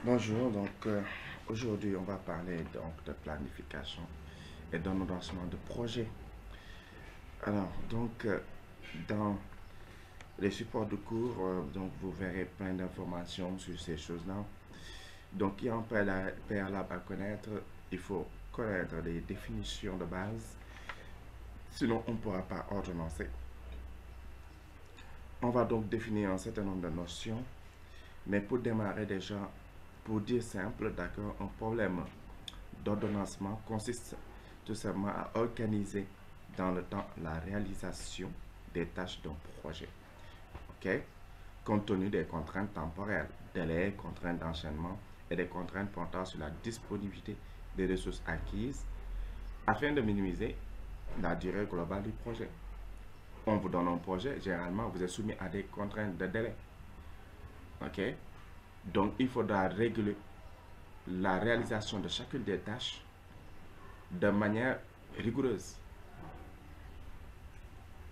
Bonjour, aujourd'hui on va parler de planification et d'un lancement de projet. Alors dans les supports de cours, vous verrez plein d'informations sur ces choses-là. Donc il y a un préalable à connaître, il faut connaître les définitions de base, sinon on ne pourra pas ordonnancer. On va donc définir un certain nombre de notions, mais pour démarrer déjà, pour dire simple, d'accord, un problème d'ordonnancement consiste tout simplement à organiser dans le temps la réalisation des tâches d'un projet. OK? Compte tenu des contraintes temporelles, délais, contraintes d'enchaînement et des contraintes portant sur la disponibilité des ressources acquises afin de minimiser la durée globale du projet. On vous donne un projet, généralement vous êtes soumis à des contraintes de délai. OK? Donc il faudra réguler la réalisation de chacune des tâches de manière rigoureuse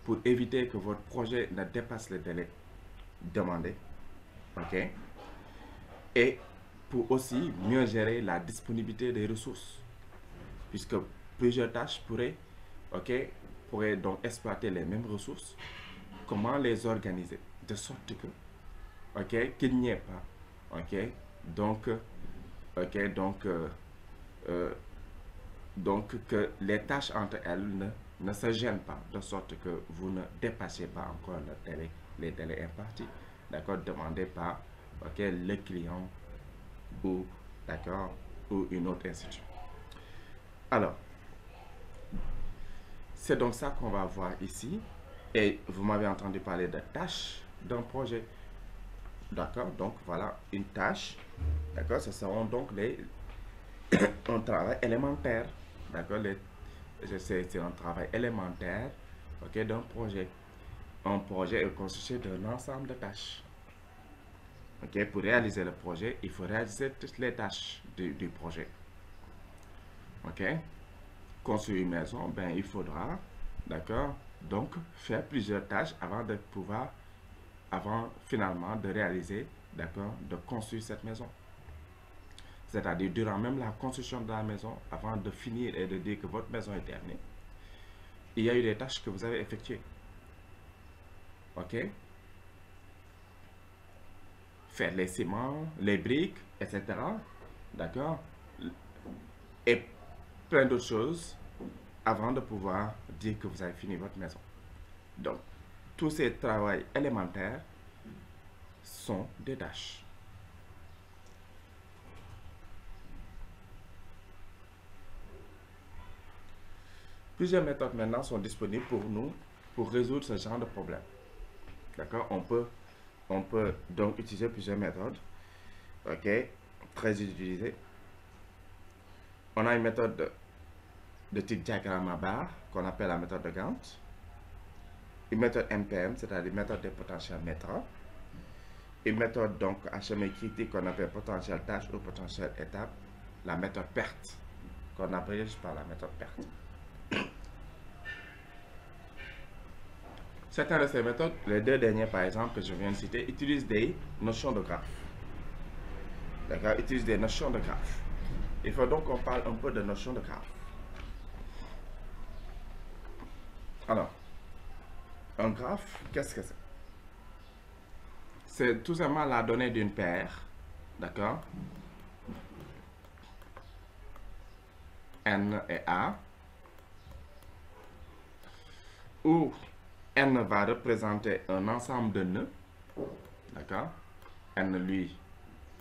pour éviter que votre projet ne dépasse le délai demandé. OK? Et pour aussi mieux gérer la disponibilité des ressources, puisque plusieurs tâches pourraient donc exploiter les mêmes ressources. Comment les organiser de sorte que qu'il n'y ait pas donc ok donc donc que les tâches entre elles ne se gênent pas, de sorte que vous ne dépassez pas encore les délais impartis, d'accord, demandés par le client ou ou une autre institution. Alors, c'est donc ça qu'on va voir ici. Et vous m'avez entendu parler de tâches d'un projet. D'accord, donc voilà une tâche. D'accord, ce seront donc un travail élémentaire. D'accord, c'est un travail élémentaire d'un projet. Un projet est constitué d'un ensemble de tâches. Pour réaliser le projet, il faut réaliser toutes les tâches du projet. Construire une maison, ben il faudra, d'accord, donc faire plusieurs tâches avant finalement de réaliser, d'accord, de construire cette maison. C'est-à-dire durant même la construction de la maison, avant de finir et de dire que votre maison est terminée, il y a eu des tâches que vous avez effectuées. Faire les ciments, les briques, etc. D'accord? Et plein d'autres choses avant de pouvoir dire que vous avez fini votre maison. Donc, tous ces travaux élémentaires sont des tâches. Plusieurs méthodes maintenant sont disponibles pour nous pour résoudre ce genre de problème. D'accord? On peut donc utiliser plusieurs méthodes. Très utilisées. On a une méthode de type diagramme à barre qu'on appelle la méthode de Gantt. Une méthode MPM, c'est-à-dire méthode des potentiels métra. Une méthode donc HMI critique qu'on appelle potentiel tâche ou potentiel étape. La méthode PERT, qu'on appelle juste par la méthode PERT. Certaines de ces méthodes, les deux dernières par exemple que je viens de citer, utilisent des notions de graphe. D'accord, utilisent des notions de graphe. Il faut donc qu'on parle un peu de notions de graphe. Alors, un graphe, qu'est-ce que c'est? C'est tout simplement la donnée d'une paire, d'accord, N et A, où N va représenter un ensemble de nœuds, d'accord, N lui,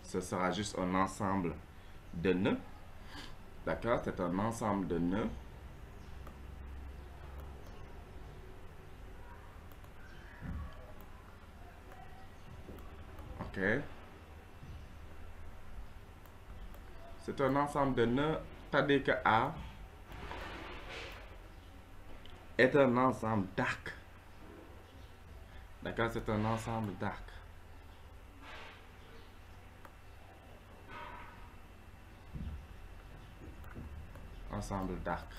ce sera juste un ensemble de nœuds, d'accord, c'est un ensemble de nœuds. C'est un ensemble de nœuds, c'est-à-dire que A est un ensemble d'arcs. D'accord, c'est un ensemble d'arcs. Ensemble d'arcs.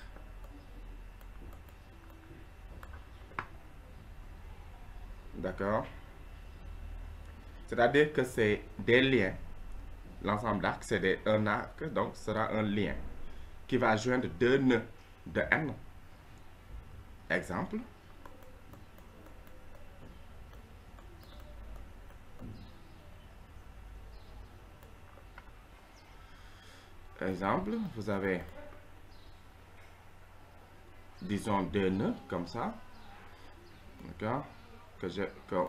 D'accord? C'est-à-dire que c'est des liens. l'ensemble d'arcs, c'est un arc, donc ce sera un lien qui va joindre deux nœuds de n. Exemple. Exemple, vous avez, disons, deux nœuds comme ça, d'accord,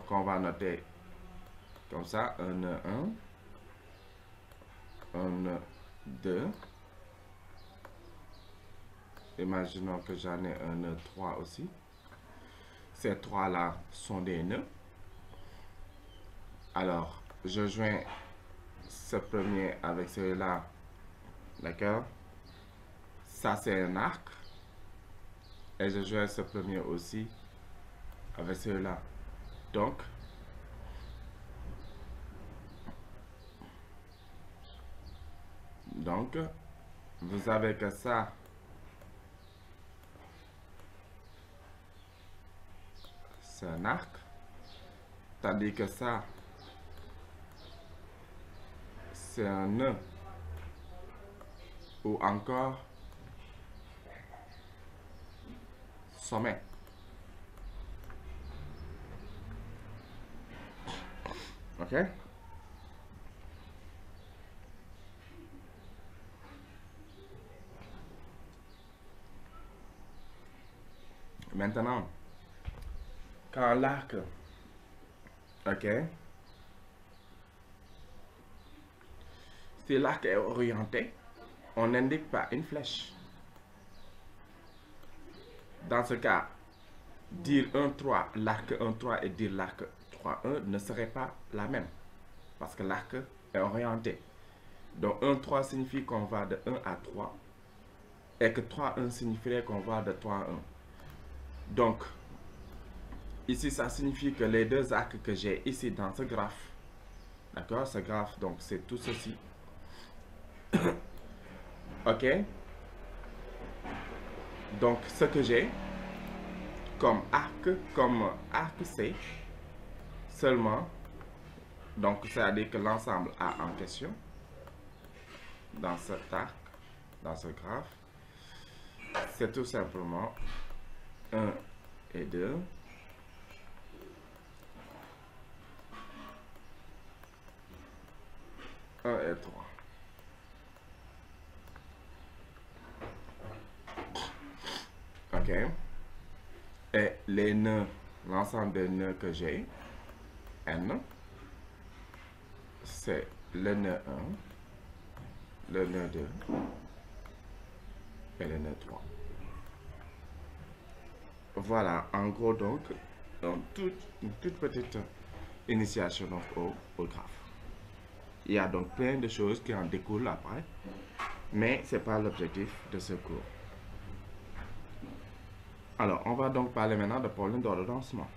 qu'on va noter comme ça, un nœud 1, un nœud 2. Imaginons que j'en ai un nœud 3 aussi. Ces trois-là sont des nœuds. Alors, je joins ce premier avec celui-là, d'accord? Ça, c'est un arc. Et je joins ce premier aussi avec celui-là. Donc, vous avez que ça, c'est un arc, tandis que ça, c'est un nœud, ou encore sommet. OK? Maintenant, quand l'arc, OK, si l'arc est orienté, on n'indique pas une flèche. Dans ce cas, dire 1-3, l'arc 1-3 et dire l'arc 3-1 ne serait pas la même. Parce que l'arc est orienté. Donc 1-3 signifie qu'on va de 1 à 3. Et que 3-1 signifierait qu'on va de 3 à 1. Donc, ici, ça signifie que les deux arcs que j'ai ici dans ce graphe, d'accord, ce graphe, donc c'est tout ceci. OK? Donc, ce que j'ai comme arc C, seulement, donc c'est-à-dire que l'ensemble A en question, dans cet arc, dans ce graphe, c'est tout simplement 1 et 2. 1 et 3. OK. Et les nœuds, l'ensemble des nœuds que j'ai, N, c'est le nœud 1, le nœud 2 et le nœud 3. Voilà, en gros donc, une toute petite initiation donc, au graphe. Il y a donc plein de choses qui en découlent après, mais ce n'est pas l'objectif de ce cours. Alors, on va donc parler maintenant de problèmes d'ordonnancement.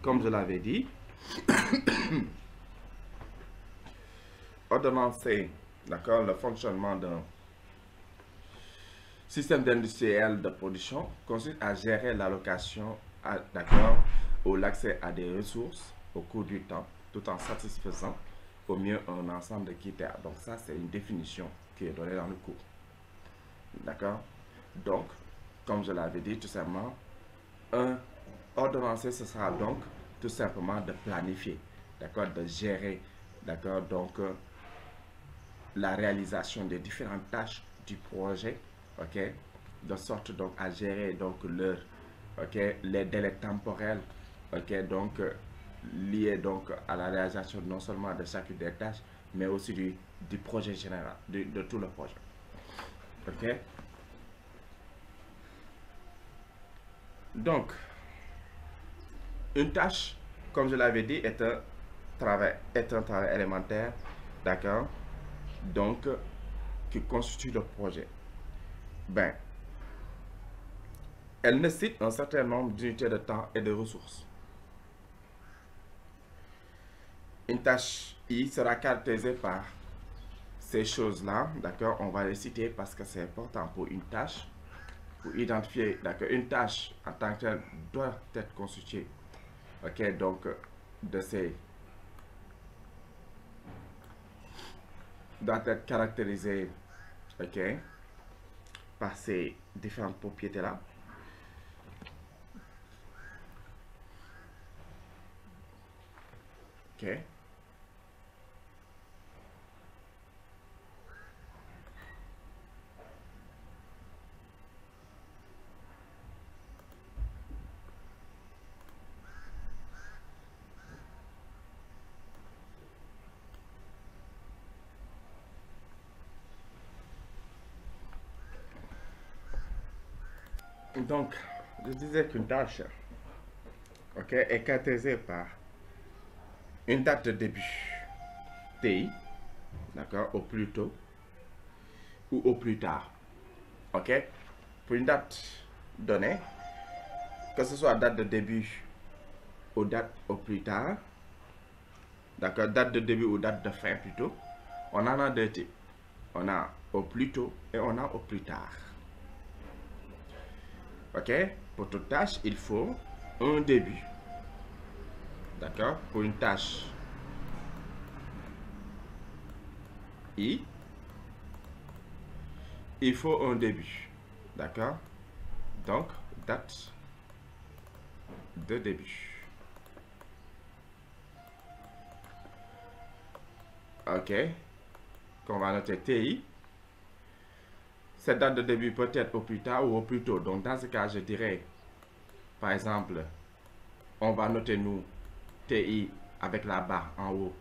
Comme je l'avais dit, ordonnancer, d'accord, le fonctionnement d'un système industriel de production consiste à gérer l'allocation, d'accord, ou l'accès à des ressources au cours du temps, tout en satisfaisant au mieux un ensemble de critères. Donc ça, c'est une définition qui est donnée dans le cours. D'accord? Donc, comme je l'avais dit, tout simplement, ordonnancer, ce sera donc tout simplement de planifier, d'accord, de gérer, d'accord, donc la réalisation des différentes tâches du projet, ok, de sorte donc à gérer donc les délais temporels, ok, donc liés donc à la réalisation non seulement de chacune des tâches, mais aussi du projet général, de tout le projet, ok. Donc, une tâche, comme je l'avais dit, est un travail élémentaire, d'accord, donc qui constitue le projet. Ben, elle nécessite un certain nombre d'unités de temps et de ressources. Une tâche I sera caractérisée par ces choses-là, d'accord, on va les citer parce que c'est important pour une tâche, pour identifier, d'accord, une tâche en tant que telle doit être constituée, ok, donc de ces doit être caractérisé, ok, par ces différentes propriétés-là. Ok. Donc, je disais qu'une tâche, ok, est caractérisée par une date de début, TI, d'accord, au plus tôt ou au plus tard, ok. Pour une date donnée, que ce soit date de début ou date au plus tard, d'accord, date de début ou date de fin plutôt, on en a deux types. On a au plus tôt et on a au plus tard. Ok, pour toute tâche, il faut un début. D'accord, pour une tâche I, il faut un début. D'accord, donc date de début. Ok, qu'on va noter TI. Cette date de début peut être au plus tard ou au plus tôt. Donc dans ce cas, je dirais, par exemple, on va noter nous TI avec la barre en haut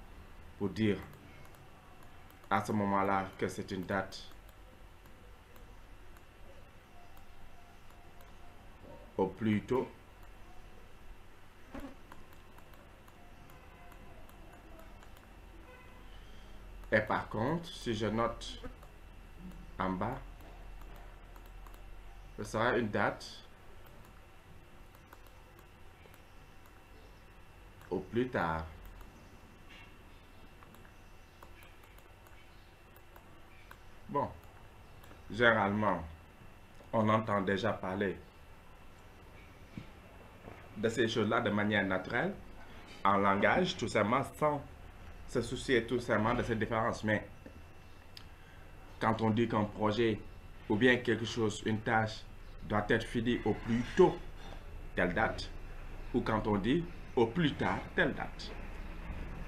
pour dire à ce moment-là que c'est une date au plus tôt. Et par contre, si je note en bas, ce sera une date au plus tard. Bon, généralement, on entend déjà parler de ces choses-là de manière naturelle, en langage, tout simplement, sans se soucier tout simplement de cette différence. Mais quand on dit qu'un projet ou bien quelque chose, une tâche, doit être finie au plus tôt, telle date, ou quand on dit au plus tard, telle date.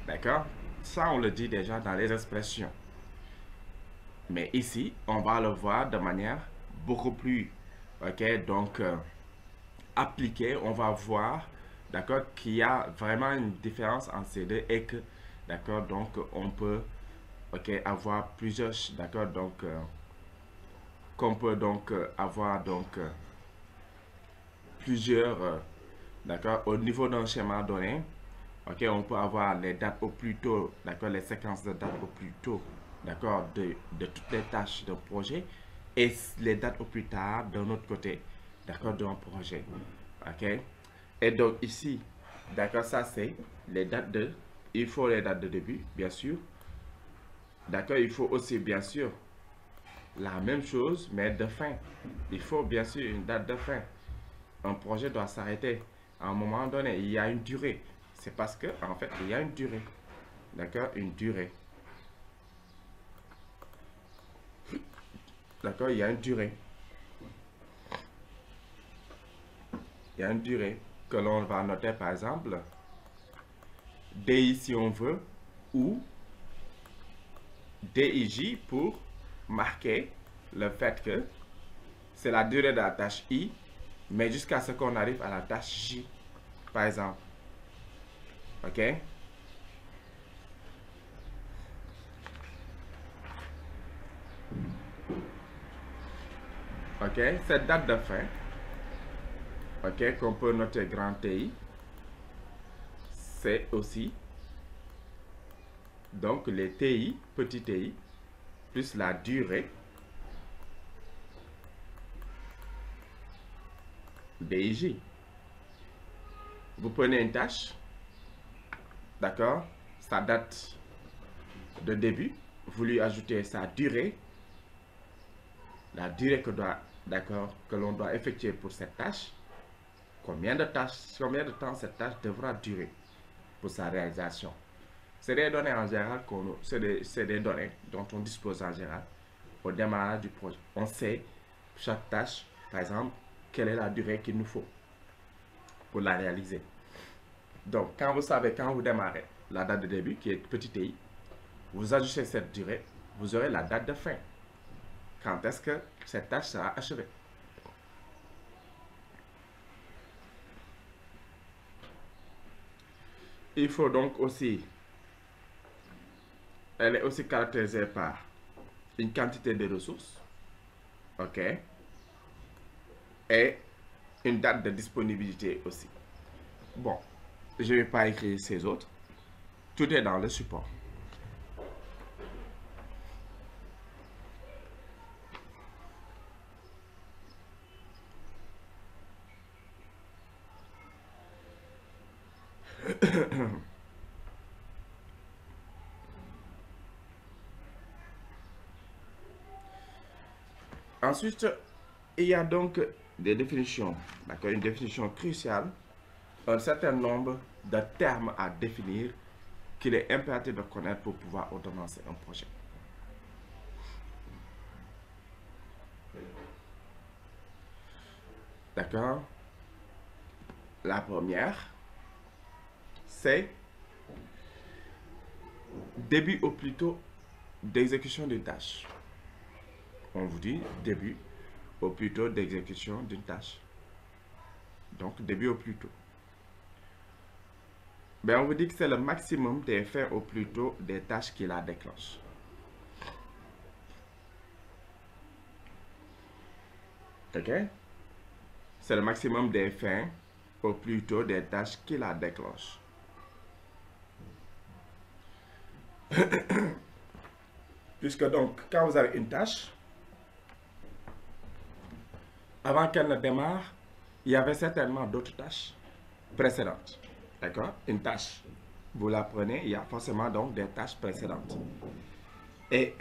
D'accord? Ça, on le dit déjà dans les expressions. Mais ici, on va le voir de manière beaucoup plus, ok, donc appliquée. On va voir, d'accord, qu'il y a vraiment une différence entre ces deux et que, d'accord, donc on peut, ok, avoir plusieurs, d'accord, donc qu'on peut donc avoir donc plusieurs, d'accord, au niveau d'un schéma donné. Ok, on peut avoir les dates au plus tôt, d'accord, les séquences de dates au plus tôt, d'accord, de toutes les tâches d'un projet et les dates au plus tard d'un autre côté, d'accord, d'un projet. Ok, et donc ici, d'accord, ça c'est les dates de, il faut les dates de début, bien sûr. D'accord, il faut aussi, bien sûr, la même chose, mais de fin. Il faut bien sûr une date de fin. Un projet doit s'arrêter à un moment donné. Il y a une durée. C'est parce que, en fait, il y a une durée. D'accord? Une durée. D'accord? Il y a une durée. Il y a une durée que l'on va noter, par exemple, DI si on veut, ou DIJ pour marquer le fait que c'est la durée de la tâche I, mais jusqu'à ce qu'on arrive à la tâche J, par exemple. OK? OK? Cette date de fin, OK, qu'on peut noter grand TI, c'est aussi donc les TI, petit TI, plus la durée DIJ. Vous prenez une tâche, d'accord, sa date de début, vous lui ajoutez sa durée, la durée que doit, d'accord, que l'on doit effectuer pour cette tâche, combien de temps cette tâche devra durer pour sa réalisation. C'est des données en général, c'est des données dont on dispose en général au démarrage du projet. On sait chaque tâche, par exemple, quelle est la durée qu'il nous faut pour la réaliser. Donc, quand vous savez, quand vous démarrez la date de début, qui est petit i, vous ajustez cette durée, vous aurez la date de fin. Quand est-ce que cette tâche sera achevée? Il faut donc aussi, elle est aussi caractérisée par une quantité de ressources, ok, et une date de disponibilité aussi. Bon, je ne vais pas écrire ces autres. Tout est dans le support. Ensuite, il y a donc des définitions, d'accord, une définition cruciale, un certain nombre de termes à définir qu'il est impératif de connaître pour pouvoir ordonnancer un projet. D'accord? La première, c'est début au plus tôt d'exécution d'une tâche. On vous dit début au plus tôt d'exécution d'une tâche. Donc, début au plus tôt. Ben, on vous dit que c'est le maximum des fins au plus tôt des tâches qui la déclenchent. Ok? C'est le maximum des fins au plus tôt des tâches qui la déclenchent. Puisque donc, quand vous avez une tâche, avant qu'elle ne démarre, il y avait certainement d'autres tâches précédentes. D'accord? Une tâche, vous la prenez, il y a forcément donc des tâches précédentes. Et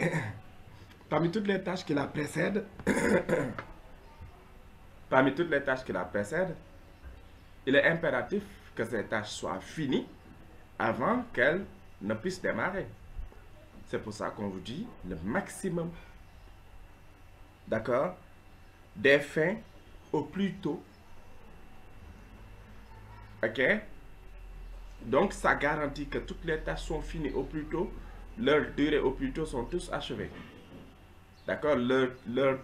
parmi toutes les tâches qui la précèdent, il est impératif que ces tâches soient finies avant qu'elles ne puissent démarrer. C'est pour ça qu'on vous dit le maximum, d'accord, des fins au plus tôt. Ok? Donc, ça garantit que toutes les tâches sont finies au plus tôt, leur durée au plus tôt sont tous achevées. D'accord? Leur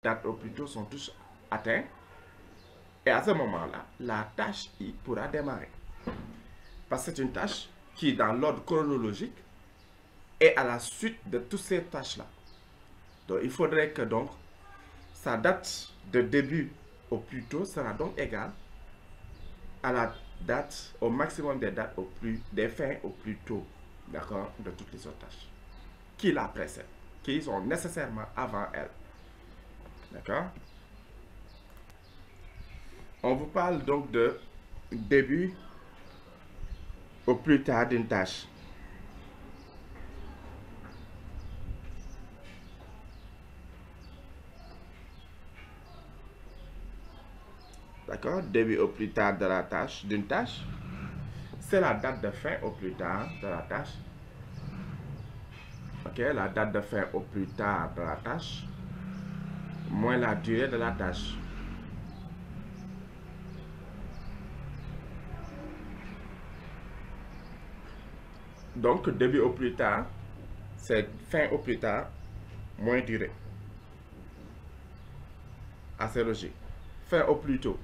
date au plus tôt sont tous atteints. Et à ce moment-là, la tâche I pourra démarrer. Parce que c'est une tâche qui, dans l'ordre chronologique, est à la suite de toutes ces tâches-là. Donc, il faudrait que donc sa date de début au plus tôt sera donc égale à la date, au maximum des dates des fins au plus tôt, d'accord, de toutes les autres tâches qui la précèdent, qui sont nécessairement avant elle. D'accord? On vous parle donc de début au plus tard d'une tâche. D'accord? Début au plus tard de la tâche, d'une tâche, c'est la date de fin au plus tard de la tâche. Ok? La date de fin au plus tard de la tâche, moins la durée de la tâche. Donc, début au plus tard, c'est fin au plus tard, moins durée. Assez logique. Fin au plus tôt,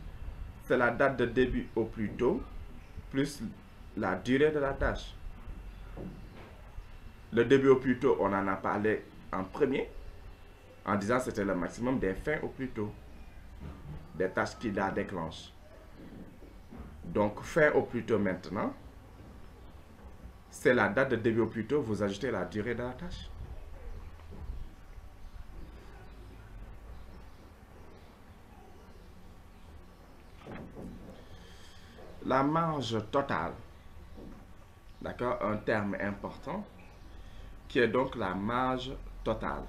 c'est la date de début au plus tôt, plus la durée de la tâche. Le début au plus tôt, on en a parlé en premier, en disant que c'était le maximum des fins au plus tôt, des tâches qui la déclenchent. Donc, fin au plus tôt maintenant, c'est la date de début au plus tôt, vous ajoutez la durée de la tâche. La marge totale, d'accord, un terme important, qui est donc la marge totale.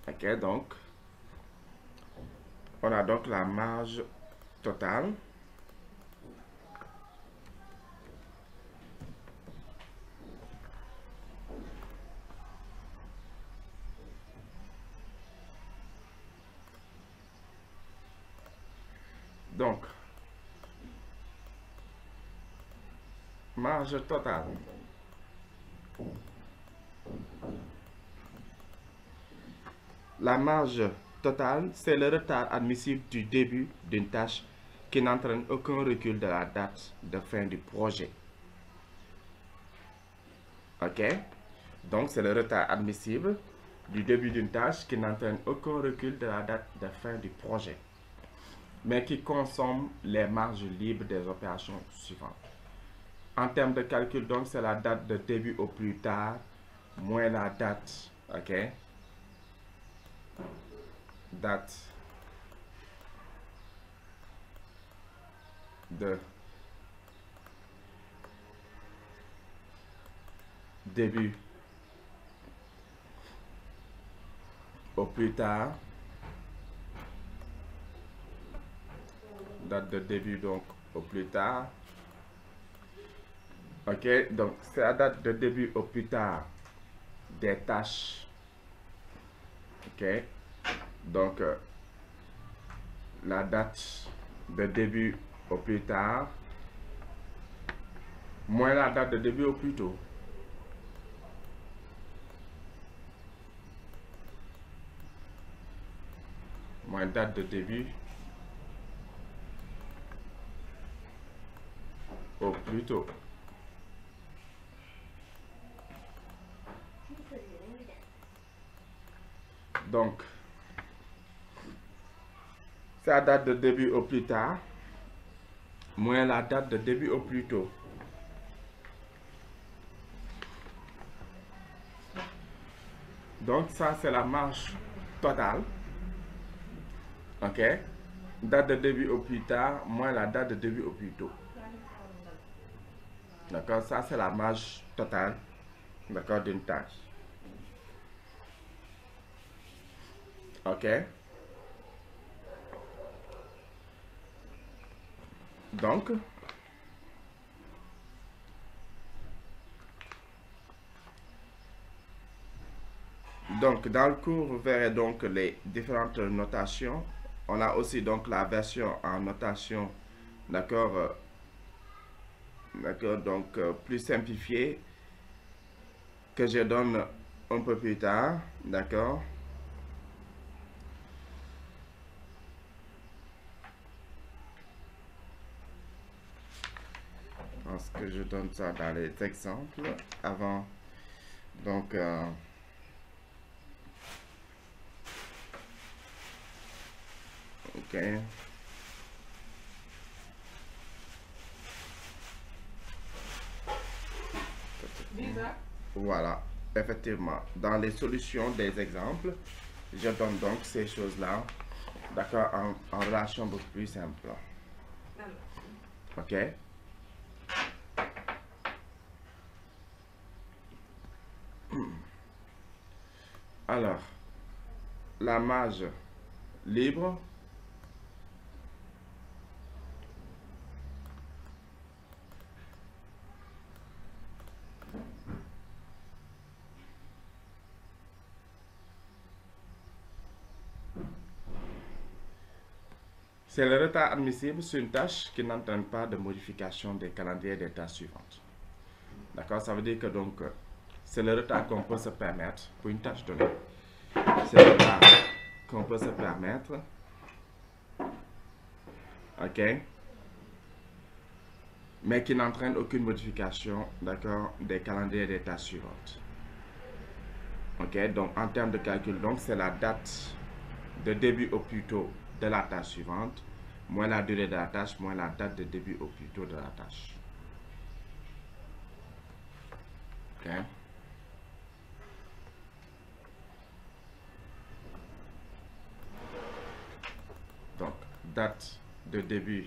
Ok, donc, on a donc la marge totale Donc, marge totale. La marge totale, c'est le retard admissible du début d'une tâche qui n'entraîne aucun recul de la date de fin du projet. OK? Donc, c'est le retard admissible du début d'une tâche qui n'entraîne aucun recul de la date de fin du projet, mais qui consomme les marges libres des opérations suivantes. En termes de calcul, donc, c'est la date de début au plus tard, moins la date, OK? Date de début au plus tard, date de début donc au plus tard. OK, donc c'est la date de début au plus tard des tâches. OK, donc la date de début au plus tard moins la date de début au plus tôt. Moins date de début au plus tôt. Donc, c'est la date de début au plus tard moins la date de début au plus tôt. Donc, ça, c'est la marge totale. OK? Date de début au plus tard moins la date de début au plus tôt. D'accord? Ça, c'est la marge totale, d'accord, d'une tâche. OK? Donc, dans le cours, vous verrez donc les différentes notations. On a aussi donc la version en notation, d'accord, donc plus simplifiée, que je donne un peu plus tard, d'accord. Parce que je donne ça dans les exemples avant, donc OK. Voilà, effectivement, dans les solutions des exemples, je donne donc ces choses-là, d'accord, en relation beaucoup plus simple. OK? Alors, la marge libre, c'est le retard admissible sur une tâche qui n'entraîne pas de modification des calendriers des tâches suivantes. D'accord? Ça veut dire que donc, c'est le retard qu'on peut se permettre pour une tâche donnée. C'est le retard qu'on peut se permettre. OK? Mais qui n'entraîne aucune modification, d'accord, des calendriers des tâches suivantes. OK? Donc, en termes de calcul, donc, c'est la date de début au plus tôt de la tâche suivante, moins la durée de la tâche, moins la date de début au plus tôt de la tâche. OK? Donc, date de début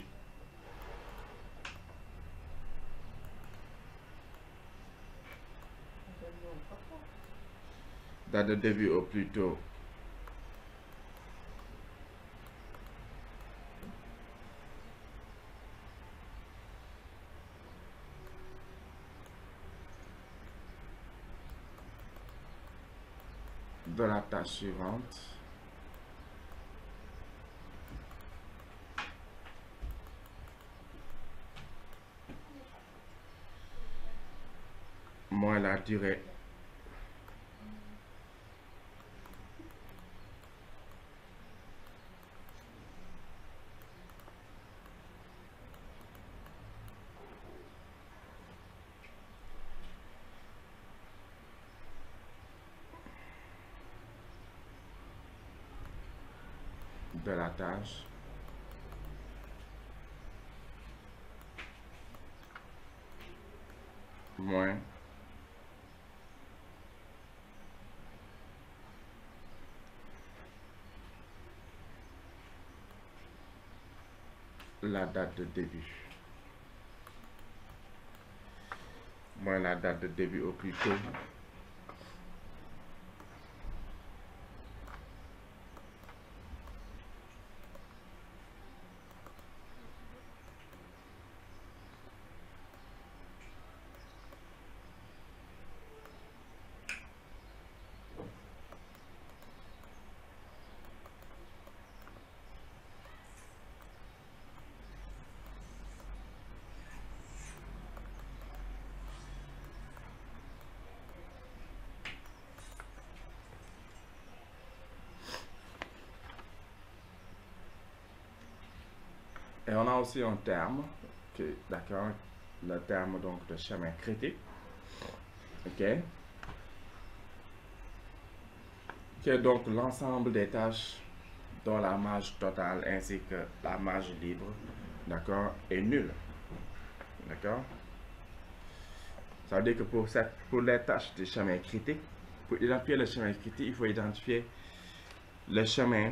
au plus tôt de la tâche suivante. moins la durée de la tâche moins la date de début. Moins la date de début au plus tôt. Et on a aussi un terme, d'accord, le terme donc de chemin critique, ok, qui est donc l'ensemble des tâches dont la marge totale ainsi que la marge libre, d'accord, est nulle, d'accord. Ça veut dire que pour les tâches du chemin critique, pour identifier le chemin critique, il faut identifier le chemin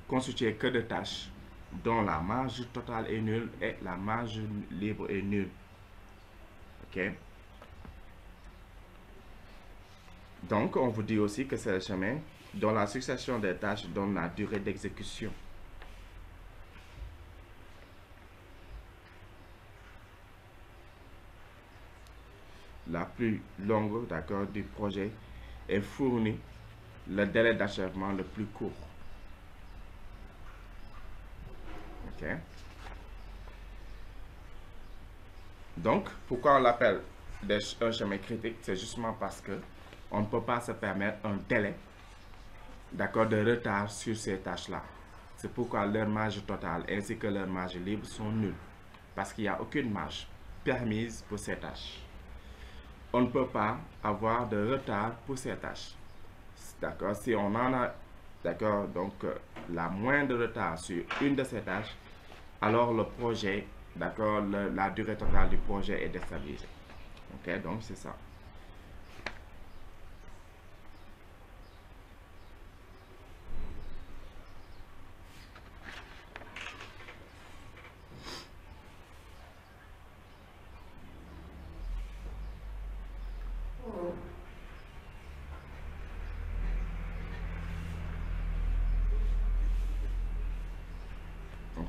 constitué que de tâches dont la marge totale est nulle et la marge libre est nulle. Ok. Donc, on vous dit aussi que c'est le chemin dont la succession des tâches donne la durée d'exécution. La plus longue, d'accord, du projet est fournie le délai d'achèvement le plus court. Ok. Donc, pourquoi on l'appelle un chemin critique? C'est justement parce que on ne peut pas se permettre un délai, d'accord, de retard sur ces tâches-là. C'est pourquoi leur marge totale ainsi que leur marge libre sont nulles. Parce qu'il n'y a aucune marge permise pour ces tâches. On ne peut pas avoir de retard pour ces tâches. D'accord, si on en a, d'accord, donc la moindre retard sur une de ces tâches, alors le projet, d'accord, la durée totale du projet est déstabilisée. Ok, donc c'est ça.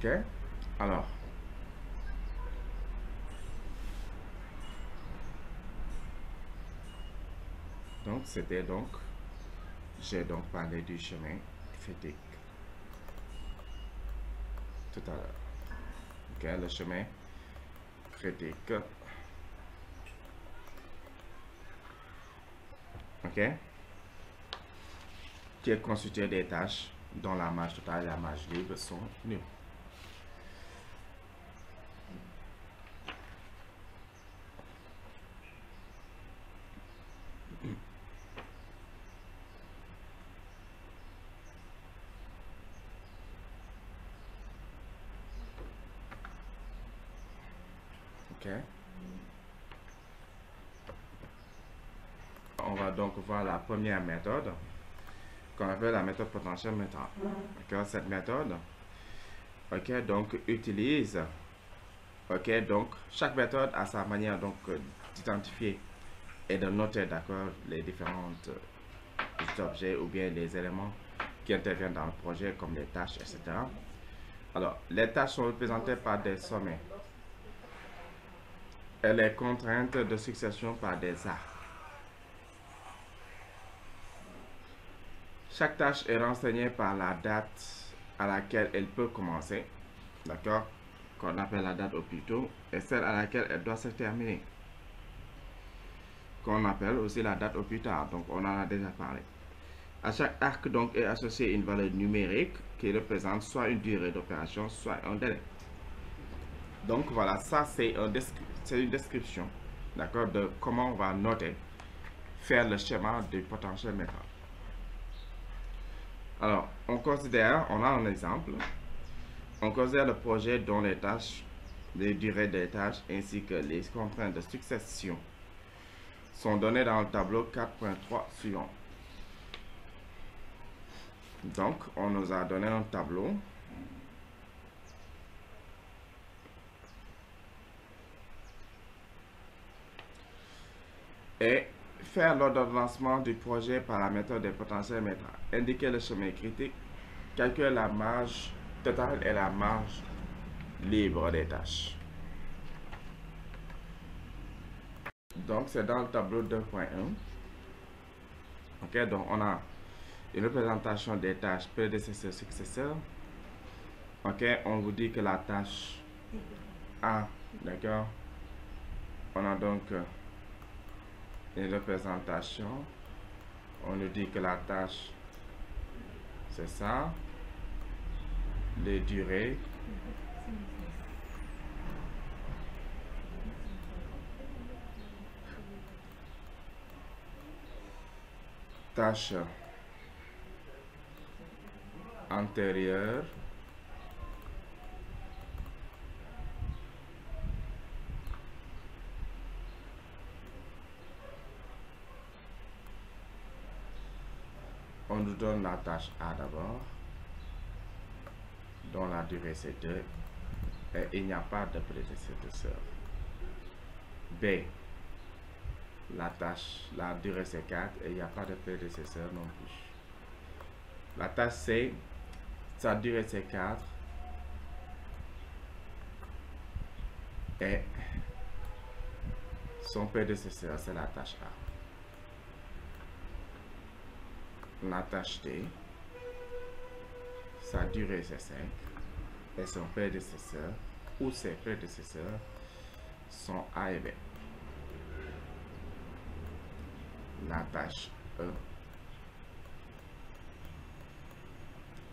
Ok, alors, donc c'était donc, j'ai donc parlé du chemin critique tout à l'heure. Ok, le chemin critique. Ok, qui est constitué des tâches dont la marge totale et la marge libre sont nulles. Ok. On va donc voir la première méthode qu'on appelle la méthode potentielle méthode. Okay, cette méthode, ok, donc utilise, ok, donc chaque méthode a sa manière donc d'identifier et de noter, d'accord, les différentes objets ou bien les éléments qui interviennent dans le projet comme les tâches, etc. Alors, les tâches sont représentées par des sommets et les contraintes de succession par des arcs. Chaque tâche est renseignée par la date à laquelle elle peut commencer, d'accord, qu'on appelle la date au plus tôt, et celle à laquelle elle doit se terminer. qu'on appelle aussi la date au plus tard. Donc, on en a déjà parlé. À chaque arc donc est associée une valeur numérique qui représente soit une durée d'opération, soit un délai. Donc voilà, ça c'est une description, d'accord, de comment on va noter, faire le schéma du potentiomètre. Alors, on a un exemple. On considère le projet dont les tâches, les durées des tâches ainsi que les contraintes de succession sont données dans le tableau 4.3 suivant. Donc, on nous a donné un tableau. Et faire l'ordonnancement du projet par la méthode des potentiomètres. Indiquer le chemin critique. Calculer la marge totale et la marge libre des tâches. Donc, c'est dans le tableau 2.1. Ok, donc on a une représentation des tâches prédécesseurs, successeurs. Ok, on vous dit que la tâche A, d'accord, on a donc une représentation. On nous dit que la tâche, c'est ça, les durées. Tâche antérieure. On nous donne la tâche A d'abord, dont la durée c'est 2, et il n'y a pas de prédécesseur. B, la durée c'est 4, et il n'y a pas de prédécesseur non plus. La tâche C, sa durée c'est 4, et son prédécesseur c'est la tâche A. La tâche D, sa durée c'est 5, et son prédécesseur ou ses prédécesseurs sont A et B. La tâche E,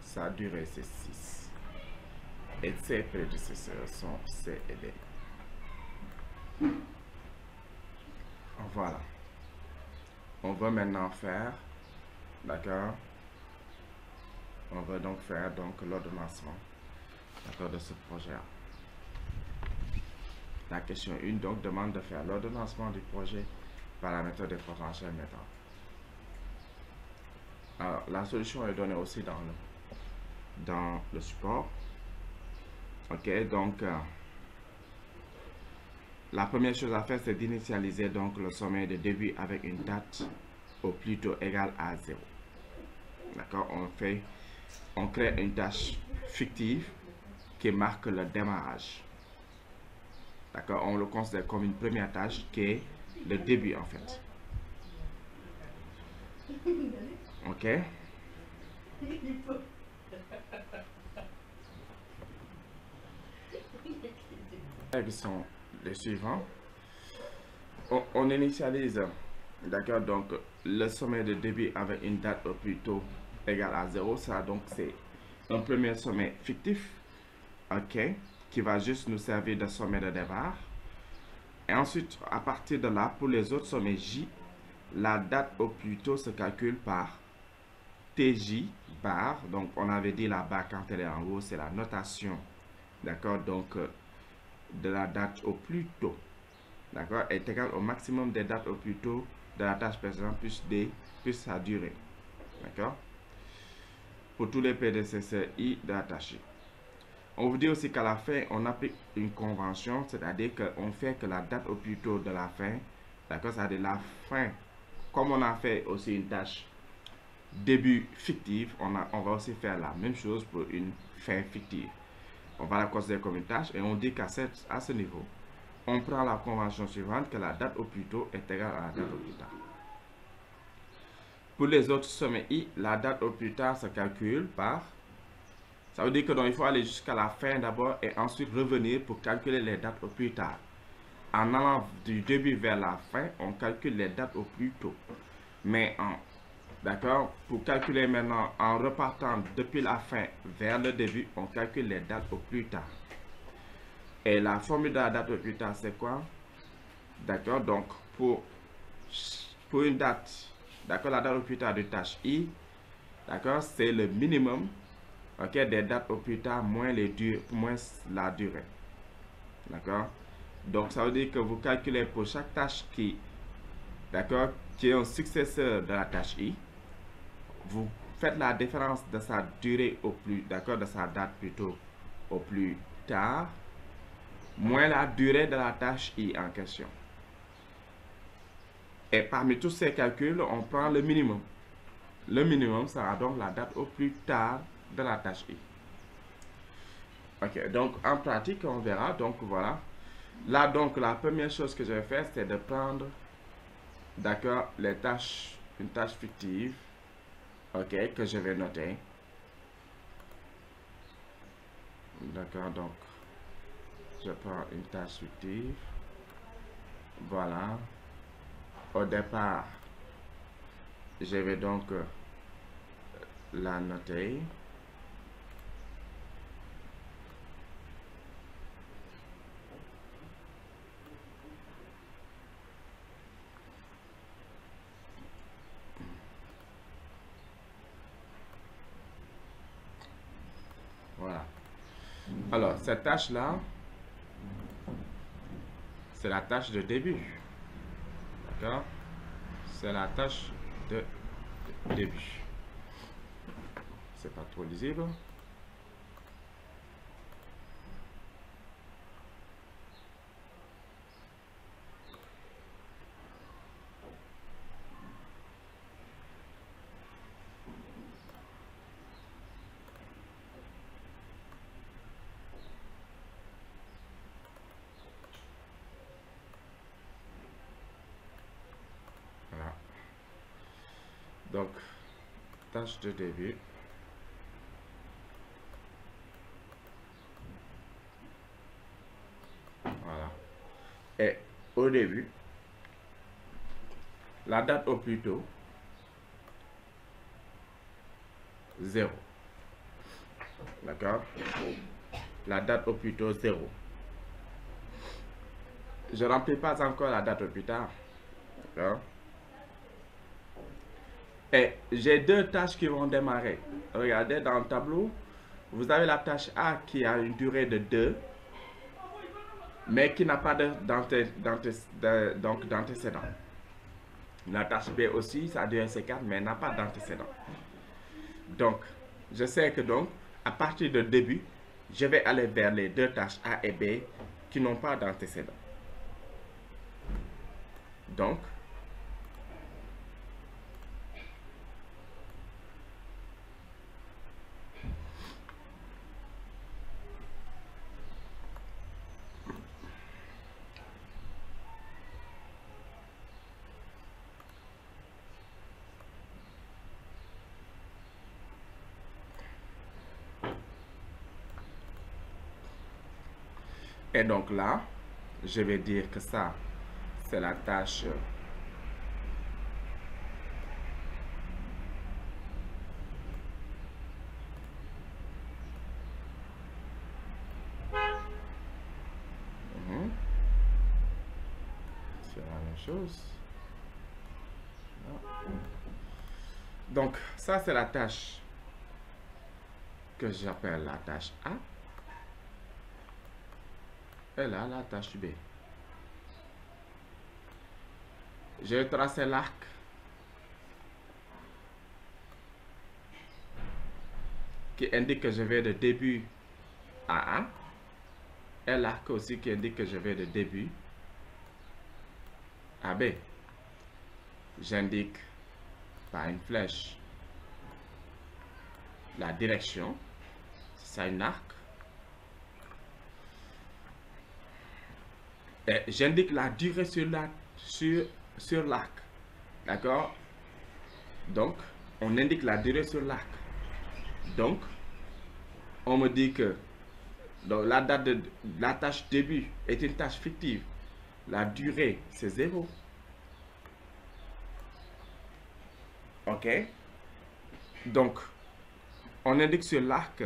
sa durée c'est 6, et ses prédécesseurs sont C et D. Voilà. On va maintenant faire, d'accord, on va donc faire l'ordonnancement, d'accord, de ce projet-là. La question 1 donc demande de faire l'ordonnancement du projet par la méthode des potentiomètres. Alors, la solution est donnée aussi dans le support. Ok, donc la première chose à faire, c'est d'initialiser donc le sommet de début avec une date au plus tôt égale à 0. D'accord, on crée une tâche fictive qui marque le démarrage. D'accord, on le considère comme une première tâche qui est le début en fait. Ok. Qui sont les suivants. On initialise, d'accord, donc le sommet de début avec une date au plus tôt égale à 0. Ça donc c'est un premier sommet fictif, ok, qui va juste nous servir de sommet de départ. Et ensuite, à partir de là, pour les autres sommets J, la date au plus tôt se calcule par TJ bar. Donc, on avait dit la barre quand elle est en haut, c'est la notation, d'accord, donc de la date au plus tôt, d'accord, est égal au maximum des dates au plus tôt de la tâche précédente plus D plus sa durée, d'accord, pour tous les prédécesseurs I de la tâche I. On vous dit aussi qu'à la fin, on applique une convention, c'est-à-dire qu'on fait que la date au plus tôt de la fin, d'accord, c'est-à-dire la fin, comme on a fait aussi une tâche début fictive, on va aussi faire la même chose pour une fin fictive. On va la considérer comme une tâche et on dit qu'à ce niveau, on prend la convention suivante que la date au plus tôt est égale à la date au plus tard. Pour les autres sommets I, la date au plus tard se calcule par... Ça veut dire que donc, il faut aller jusqu'à la fin d'abord et ensuite revenir pour calculer les dates au plus tard. en allant du début vers la fin, on calcule les dates au plus tôt. Mais d'accord, pour calculer maintenant en repartant depuis la fin vers le début, on calcule les dates au plus tard. Et la formule de la date au plus tard, c'est quoi? D'accord, donc pour une date, d'accord, la date au plus tard de tâche I, d'accord, c'est le minimum, ok, des dates au plus tard moins la durée. D'accord? Donc, ça veut dire que vous calculez pour chaque tâche qui, d'accord, qui est un successeur de la tâche I, vous faites la différence de sa durée au plus, d'accord, de sa date plutôt au plus tard, moins la durée de la tâche I en question. Et parmi tous ces calculs, on prend le minimum. Le minimum sera donc la date au plus tard de la tâche I. Ok, donc en pratique, on verra. Donc voilà. Là, donc, la première chose que je vais faire, c'est de prendre, d'accord, les tâches, une tâche fictive, ok, que je vais noter. D'accord, donc, je prends une tâche fictive. Voilà. Au départ, je vais donc la noter. Voilà. Alors, cette tâche-là, c'est la tâche de début. D'accord? C'est la tâche de début. C'est pas trop lisible. Voilà. Donc, tâche de début. Voilà. Et au début, la date au plus tôt, 0. D'accord? La date au plus tôt, 0. Je ne remplis pas encore la date au plus tard. D'accord? Et j'ai deux tâches qui vont démarrer. Regardez dans le tableau, vous avez la tâche A qui a une durée de 2, mais qui n'a pas d'antécédent. La tâche B aussi, sa durée c'est 4, mais n'a pas d'antécédent. Donc, je sais que donc, à partir du début, je vais aller vers les deux tâches A et B qui n'ont pas d'antécédent. Donc, et donc là, je vais dire que ça, c'est la tâche c'est la même chose. Donc, ça, c'est la tâche que j'appelle la tâche A. Et là, la tâche B. Je vais tracer l'arc qui indique que je vais de début à A. Et l'arc aussi qui indique que je vais de début à B. J'indique par une flèche la direction. C'est un arc. Et j'indique la durée sur l'arc. D'accord? Donc, on indique la durée sur l'arc. Donc, on me dit que donc, la date de la tâche début est une tâche fictive. la durée, c'est 0. OK? Donc, on indique sur l'arc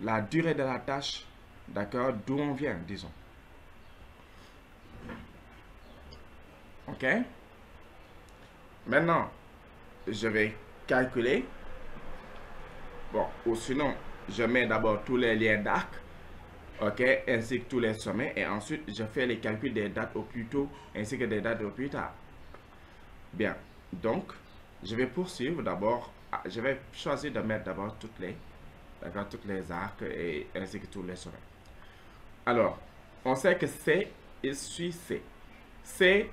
la durée de la tâche, d'accord, d'où on vient, disons. OK? Maintenant, je vais calculer. Bon, ou sinon, je mets d'abord tous les liens d'arc, OK, ainsi que tous les sommets, et ensuite, je fais les calculs des dates au plus tôt, ainsi que des dates au plus tard. Bien, donc, je vais poursuivre d'abord, je vais choisir de mettre d'abord toutes les arcs, et ainsi que tous les sommets. Alors, on sait que C, il suit C. C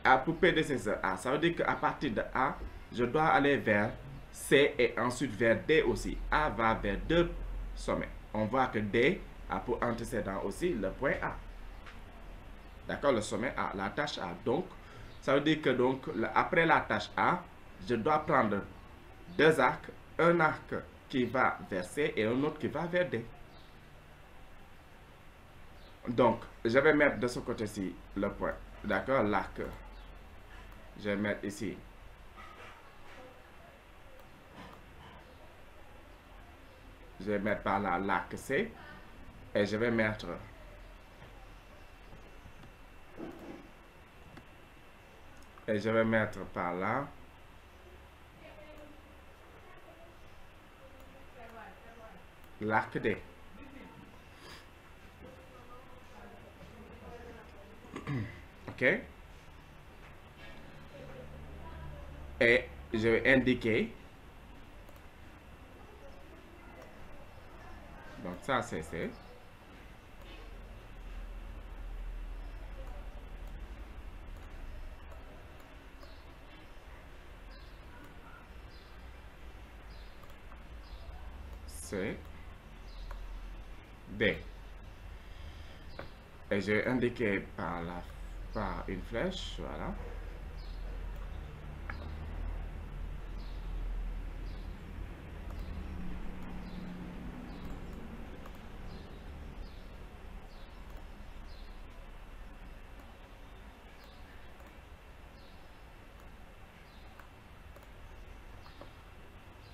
a pour prédécesseur A. Ça veut dire qu'à partir de A, je dois aller vers C et ensuite vers D aussi. A va vers 2 sommets. On voit que D a pour antécédent aussi le point A. D'accord, le sommet A, la tâche A. Donc, ça veut dire que donc, après la tâche A, je dois prendre 2 arcs, un arc qui va vers C et un autre qui va vers D. Donc, je vais mettre de ce côté-ci le point. D'accord, l'arc. Je vais mettre ici. Je vais mettre par là l'arc C. Et je vais mettre par là l'arc D. OK? Et je vais indiquer. Donc ça c'est C. C. D. Et je vais indiquer par une flèche, voilà.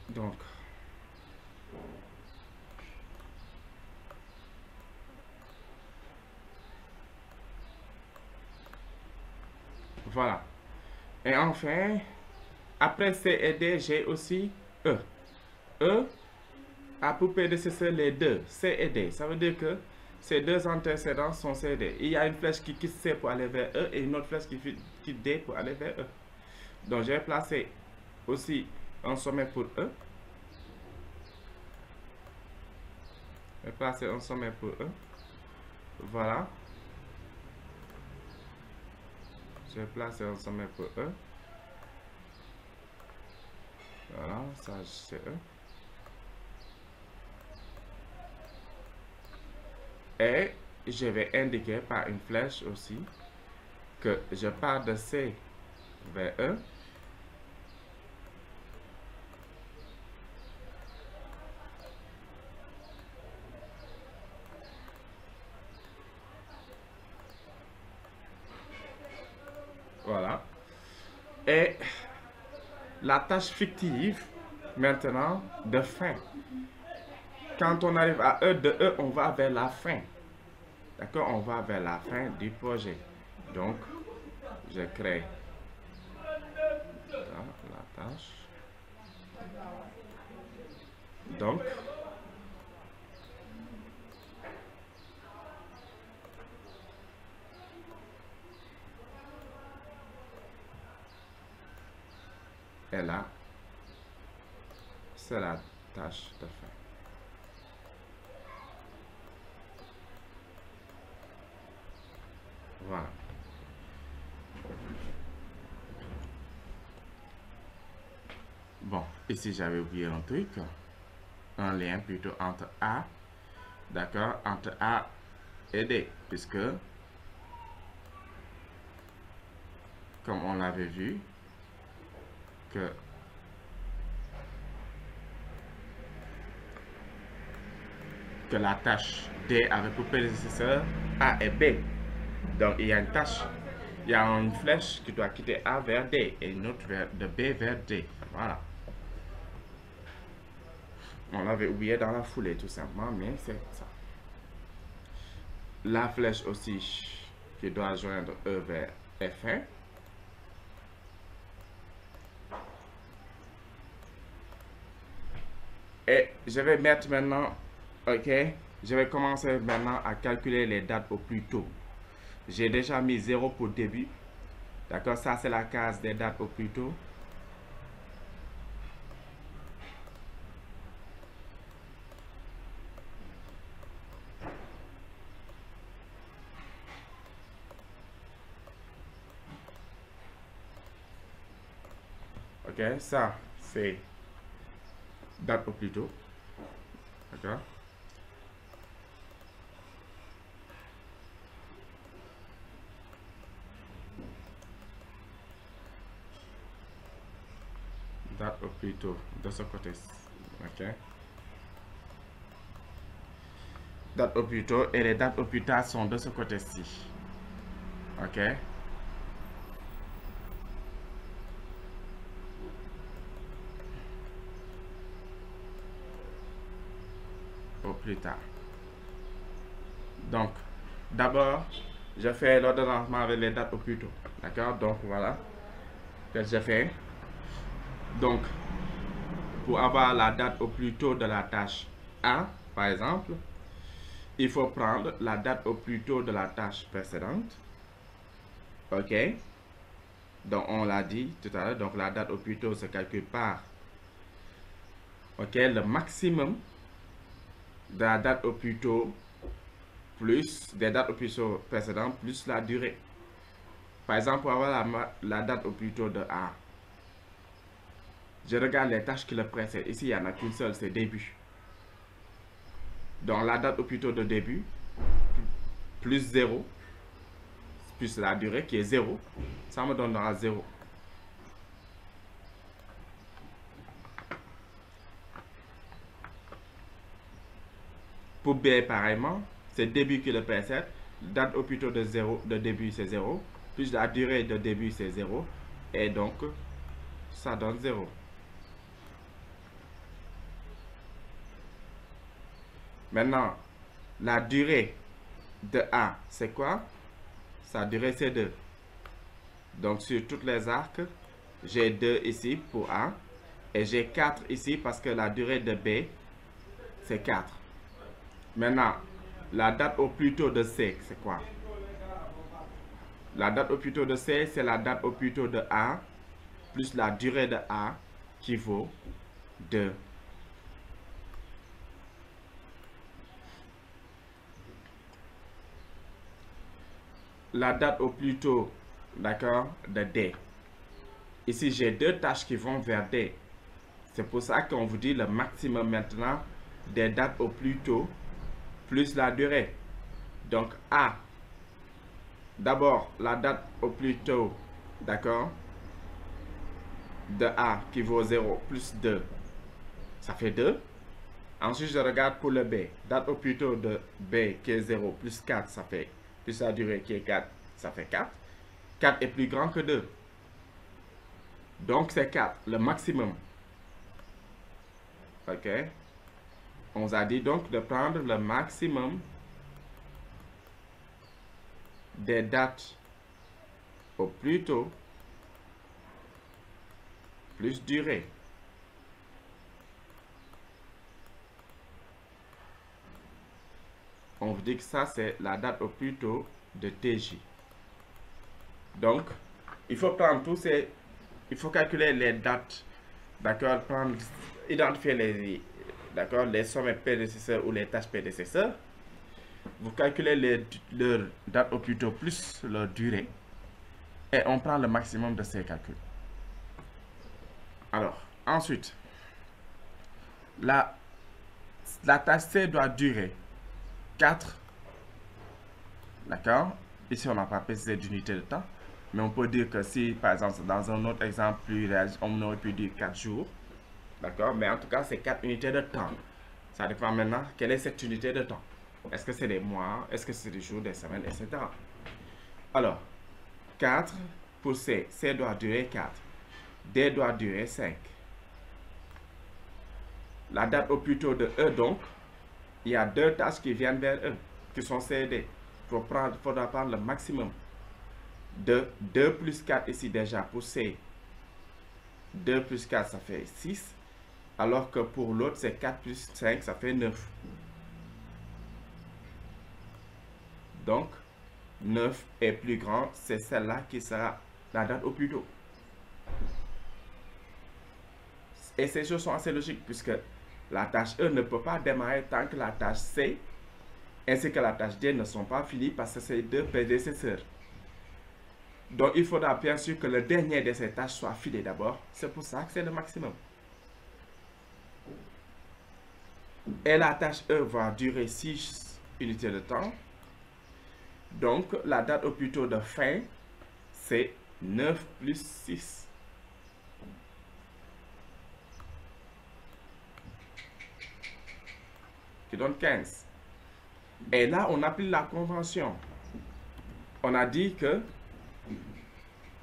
Donc, voilà. Et enfin, après C et D, j'ai aussi E. E a pour prédécesseur les deux, C et D. Ça veut dire que ces deux antécédents sont C et D. Il y a une flèche qui quitte C pour aller vers E et une autre flèche qui quitte D pour aller vers E. Donc, je vais placer aussi un sommet pour E. Je vais placer un sommet pour E. Voilà. Je vais placer un sommet pour E. Voilà, ça c'est E. Et je vais indiquer par une flèche aussi que je pars de C vers E. Voilà. Et la tâche fictive, maintenant, de fin. Quand on arrive à E, de E, on va vers la fin. D'accord? On va vers la fin du projet. Donc, je crée la tâche. Donc, et là, c'est la tâche de fin. Voilà. Bon, ici j'avais oublié un truc. Un lien plutôt entre A, d'accord, entre A et D, puisque, comme on l'avait vu, que la tâche D avait pour prédécesseur A et B. Donc, il y a une tâche, il y a une flèche qui doit quitter A vers D et une autre de B vers D. Voilà. On l'avait oublié dans la foulée tout simplement, mais c'est ça. La flèche aussi qui doit joindre E vers F1. Et je vais mettre maintenant, ok, je vais commencer maintenant à calculer les dates au plus tôt. J'ai déjà mis 0 pour début. D'accord, ça c'est la case des dates au plus tôt. Ok, ça c'est date au plus tôt. D'accord. Date au plus tôt de ce côté. Ok. Date au plus tôt et les dates au plus tard sont de ce côté-ci. Ok. Au plus tard. Donc, d'abord, je fais l'ordonnancement avec les dates au plus tôt. D'accord. Donc, voilà. Que je fais. Donc, pour avoir la date au plus tôt de la tâche A, par exemple, il faut prendre la date au plus tôt de la tâche précédente. Ok. Donc, on l'a dit tout à l'heure. Donc, la date au plus tôt se calcule par le maximum de la date au plus tôt plus des dates au plus tôt précédentes plus la durée. Par exemple, pour avoir la date au plus tôt de A, je regarde les tâches qui le précèdent. Ici, il n'y en a qu'une seule, c'est début. Donc, la date au plus tôt de début, plus 0, plus la durée qui est 0, ça me donnera 0. Pour B, pareillement, c'est début qui le précède. Date au plus tôt de 0, de début, c'est 0. Plus la durée de début, c'est 0. Et donc, ça donne 0. Maintenant, la durée de A, c'est quoi? Sa durée, c'est 2. Donc, sur toutes les arcs, j'ai 2 ici pour A. Et j'ai 4 ici parce que la durée de B, c'est 4. Maintenant, la date au plus tôt de C, c'est quoi? La date au plus tôt de C, c'est la date au plus tôt de A, plus la durée de A, qui vaut 2. La date au plus tôt, d'accord, de D. Ici, j'ai 2 tâches qui vont vers D. C'est pour ça qu'on vous dit le maximum maintenant des dates au plus tôt plus la durée. Donc, A. D'abord, la date au plus tôt, d'accord, de A qui vaut 0 plus 2, ça fait 2. Ensuite, je regarde pour le B. Date au plus tôt de B qui est 0 plus 4, ça fait, plus la durée qui est 4, ça fait 4. 4 est plus grand que 2. Donc, c'est 4, le maximum. Ok. On vous a dit donc de prendre le maximum des dates au plus tôt plus durée. On vous dit que ça, c'est la date au plus tôt de TJ. Donc, il faut prendre tous ces... Il faut calculer les dates, d'accord, identifier les sommets prédécesseurs ou les tâches prédécesseurs. Vous calculez leur date au plus tôt plus leur durée. Et on prend le maximum de ces calculs. Alors, ensuite, la tâche C doit durer 4. D'accord? Ici, on n'a pas précisé d'unité de temps. Mais on peut dire que si, par exemple, dans un autre exemple plus réaliste, on aurait pu dire 4 jours. D'accord? Mais en tout cas, c'est 4 unités de temps. Ça dépend maintenant, quelle est cette unité de temps? Est-ce que c'est des mois? Est-ce que c'est des jours, des semaines, etc. Alors, 4 pour C. C doit durer 4. D doit durer 5. La date au plus tôt de E, donc, il y a 2 tâches qui viennent vers E, qui sont C et D. Il faudra prendre le maximum de 2 plus 4 ici déjà pour C. 2 plus 4, ça fait 6. Alors que pour l'autre, c'est 4 plus 5, ça fait 9. Donc, 9 est plus grand, c'est celle-là qui sera la date au plus tôt. Et ces choses sont assez logiques puisque la tâche E ne peut pas démarrer tant que la tâche C ainsi que la tâche D ne sont pas finies parce que c'est deux prédécesseurs. Donc, il faudra bien sûr que le dernier de ces tâches soit fini d'abord. C'est pour ça que c'est le maximum. Et la tâche E va durer 6 unités de temps. Donc, la date au plus tôt de fin, c'est 9 plus 6. Qui donne 15. Et là, on applique la convention. On a dit que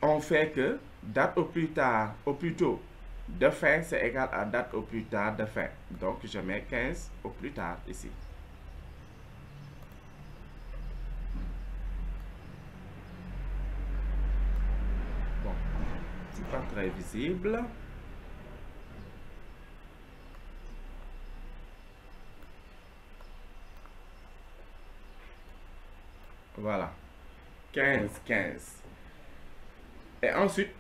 on fait que date au plus tard, au plus tôt de fin, c'est égal à date au plus tard de fin. Donc, je mets 15 au plus tard ici. Bon, c'est pas très visible. Voilà. 15, 15. Et ensuite,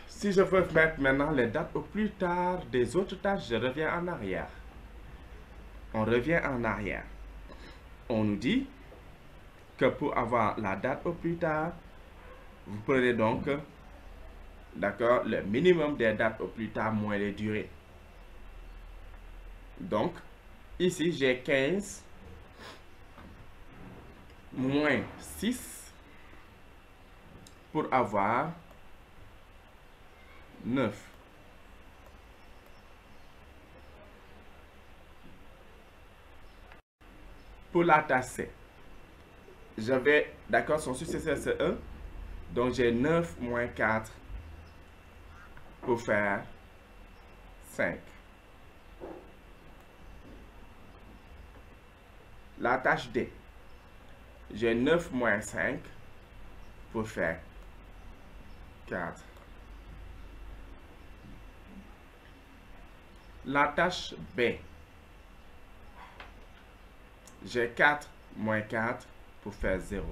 si je veux mettre maintenant les dates au plus tard des autres tâches, je reviens en arrière. On revient en arrière. On nous dit que pour avoir la date au plus tard, vous prenez donc, d'accord, le minimum des dates au plus tard moins les durées. Donc, ici, j'ai 15 moins 6 pour avoir 9. Pour la tâche C, je vais, d'accord, son successeur c'est 1. Donc j'ai 9 moins 4 pour faire 5. La tâche D, j'ai 9 moins 5 pour faire 4. La tâche B, j'ai 4 moins 4 pour faire 0.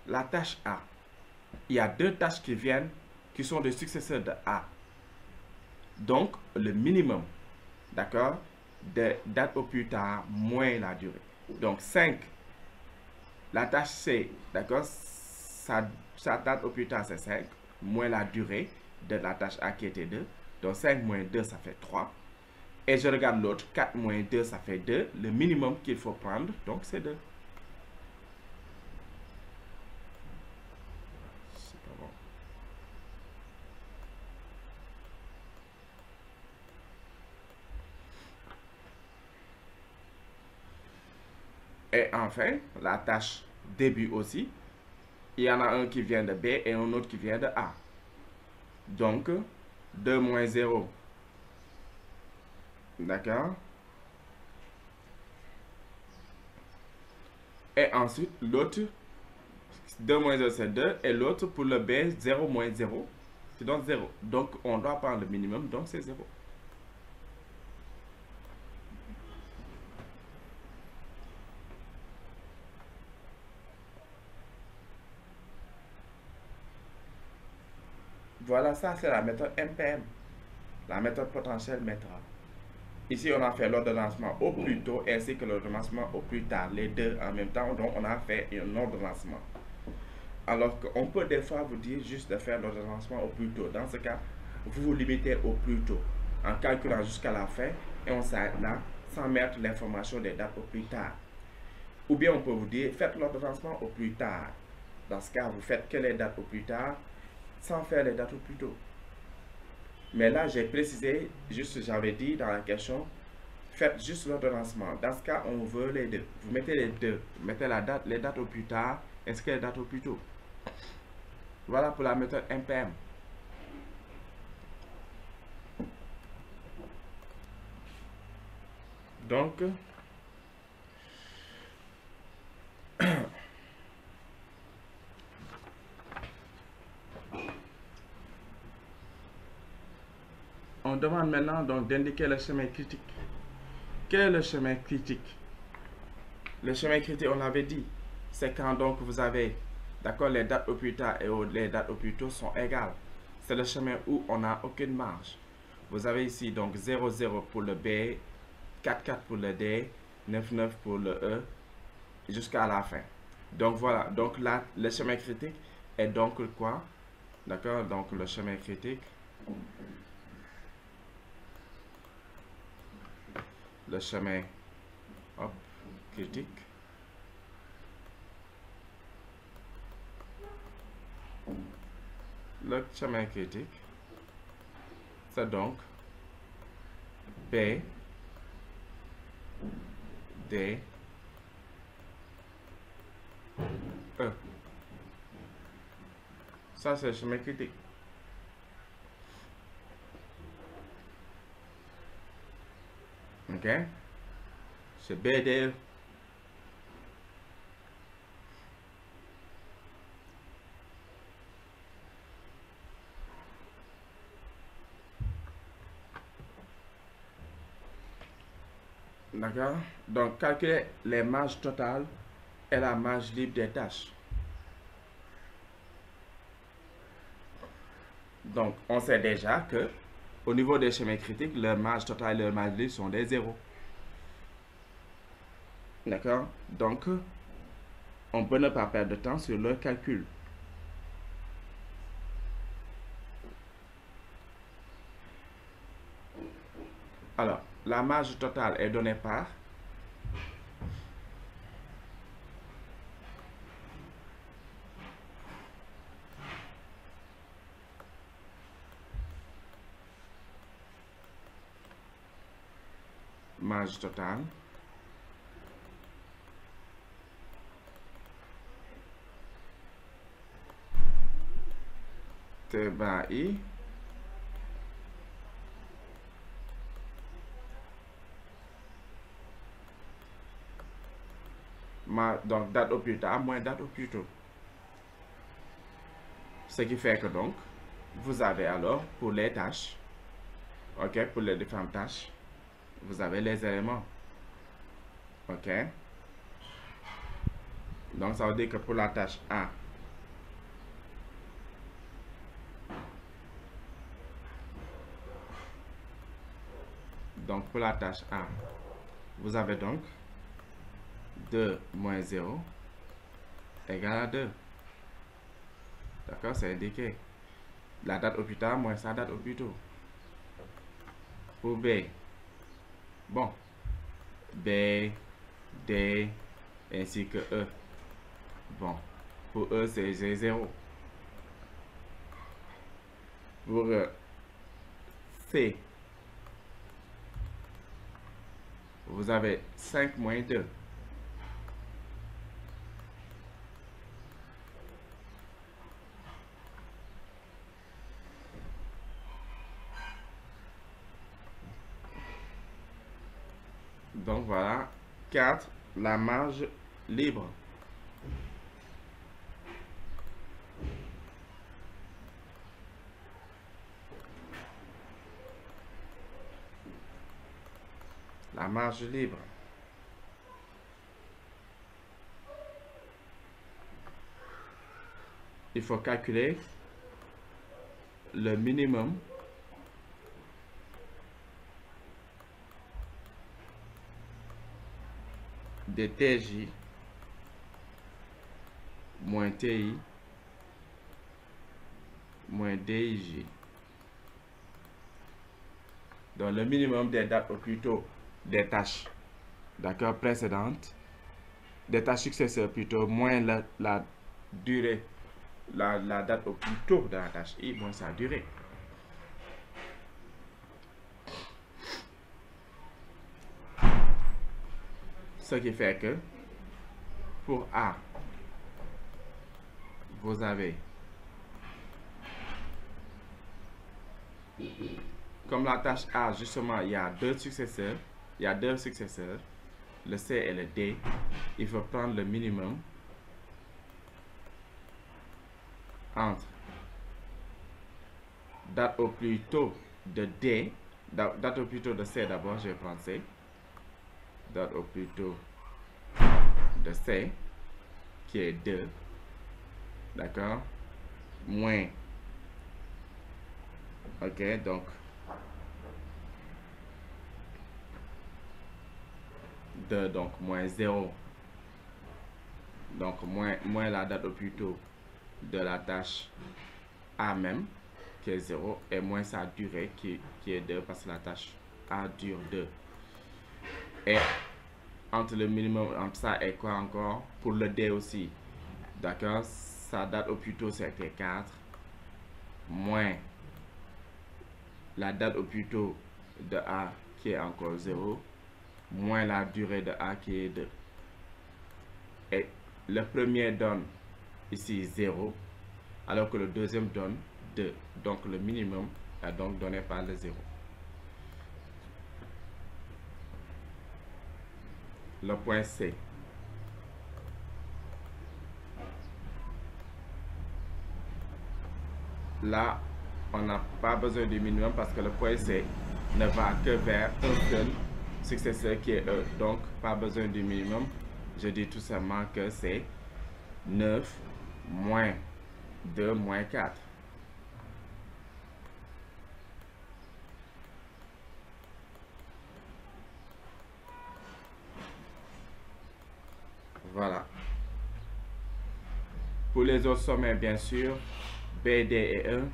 La tâche A, il y a deux tâches qui viennent, qui sont des successeurs de A. Donc, le minimum, d'accord, de date au plus tard moins la durée. Donc, 5, la tâche C, d'accord, sa date au plus tard c'est 5, moins la durée de la tâche A qui était 2. Donc, 5 moins 2, ça fait 3. Et je regarde l'autre, 4 moins 2, ça fait 2. Le minimum qu'il faut prendre, donc c'est 2. C'est pas bon. Et enfin, la tâche début aussi. Il y en a un qui vient de B et un autre qui vient de A. Donc, 2 moins 0. D'accord? Et ensuite, l'autre, 2 moins 0, c'est 2. Et l'autre, pour le B, 0 moins 0, qui donne 0. Donc, on doit prendre le minimum, donc c'est 0. Voilà, ça, c'est la méthode MPM. La méthode potentielle méthode. Ici, on a fait l'ordonnancement au plus tôt ainsi que l'ordonnancement au plus tard. Les deux en même temps, donc on a fait un ordonnancement. Alors qu'on peut des fois vous dire juste de faire l'ordonnancement au plus tôt. Dans ce cas, vous vous limitez au plus tôt en calculant jusqu'à la fin et on s'arrête là sans mettre l'information des dates au plus tard. Ou bien on peut vous dire faites l'ordonnancement au plus tard. Dans ce cas, vous faites que les dates au plus tard sans faire les dates au plus tôt. Mais là, j'ai précisé, juste j'avais dit dans la question, faites juste l'ordonnancement. Dans ce cas, on veut les deux. Vous mettez les deux. Vous mettez les dates au plus tard, inscrivez les dates au plus tôt. Voilà pour la méthode MPM. Donc, on demande maintenant donc d'indiquer le chemin critique. Quel est le chemin critique? Le chemin critique, on l'avait dit, c'est quand donc vous avez, d'accord, les dates au plus tard et les dates au plus tôt sont égales. C'est le chemin où on n'a aucune marge. Vous avez ici donc 0, 0 pour le B, 4, 4 pour le D, 9, 9 pour le E, jusqu'à la fin. Donc voilà, donc là, le chemin critique est donc quoi? D'accord, donc le chemin critique, le chemin hop, critique, le chemin critique, c'est donc B, D, E. Ça, c'est le chemin critique. Ok? C'est BD. D'accord? Donc, calculer les marges totales et la marge libre des tâches. Donc, on sait déjà que au niveau des chemins critiques, leur marge totale et leur marge libre sont des zéros. D'accord? Donc, on peut ne pas perdre de temps sur leur calcul. Alors, la marge totale est donnée par marge totale T bar I donc date au plus tard moins date au plus tôt. Ce qui fait que donc, vous avez alors pour les tâches, ok, pour les différentes tâches, vous avez les éléments. Ok. Donc ça veut dire que pour la tâche A, donc pour la tâche A, vous avez donc 2 moins 0 égale à 2. D'accord, c'est indiqué. La date au plus tard moins sa date au plus tôt. Pour B, bon, B, D, ainsi que E. Bon, pour E, c'est 0. Pour C, vous avez 5 moins 2. Donc voilà, 4, la marge libre. La marge libre. Il faut calculer le minimum de TJ moins TI moins DIJ. Donc le minimum des dates au plus tôt des tâches, d'accord, précédentes, des tâches successeurs plutôt, moins la durée, la date au plus tôt de la tâche I moins sa durée. Ce qui fait que pour A, vous avez, comme la tâche A, justement, il y a deux successeurs, le C et le D, il faut prendre le minimum entre date au plus tôt de D, date au plus tôt de C d'abord, je vais prendre C, date au plus tôt de C, qui est 2, d'accord, moins, ok, donc, donc moins 0, donc moins la date au plus tôt de la tâche A même, qui est 0, et moins sa durée, qui est 2, parce que la tâche A dure 2. Et entre le minimum, entre ça et quoi encore, pour le D aussi, d'accord, sa date au plus tôt c'était 4, moins la date au plus tôt de A qui est encore 0, moins la durée de A qui est 2. Et le premier donne ici 0, alors que le deuxième donne 2. Donc le minimum est donc donné par le 0. Le point C. Là, on n'a pas besoin du minimum parce que le point C ne va que vers un seul successeur qui est E. Donc, pas besoin du minimum. Je dis tout simplement que c'est 9 moins 2 moins 4. Voilà. Pour les autres sommets, bien sûr, B, D et E.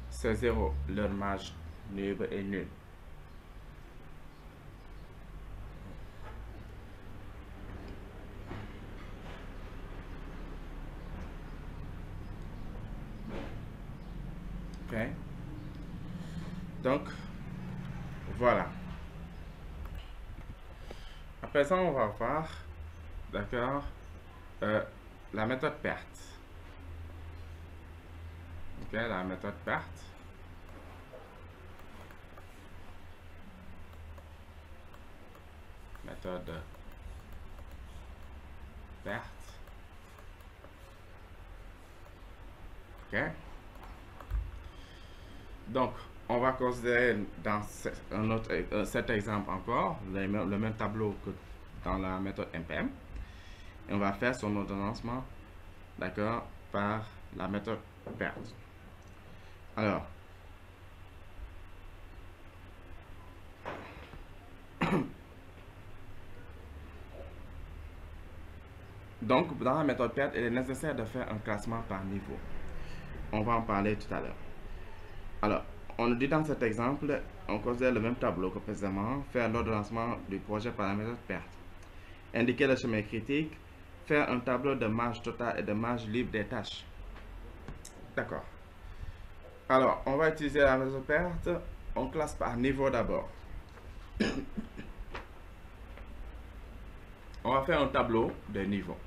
C'est 0. Leur marge libre est nulle. Ok. Donc, voilà. À présent, on va voir, d'accord, la méthode perte. Ok, la méthode perte. Méthode perte. Ok. Donc, on va considérer dans cet exemple encore le même tableau que dans la méthode MPM. Et on va faire son ordonnancement, d'accord, par la méthode perte. Alors, donc, dans la méthode perte, il est nécessaire de faire un classement par niveau. On va en parler tout à l'heure. Alors, on nous dit dans cet exemple, on considère le même tableau que précédemment, faire l'ordonnancement du projet par la méthode perte. Indiquer le chemin critique, faire un tableau de marge totale et de marge libre des tâches. D'accord. Alors, on va utiliser la méthode perte. On classe par niveau d'abord. On va faire un tableau de niveau.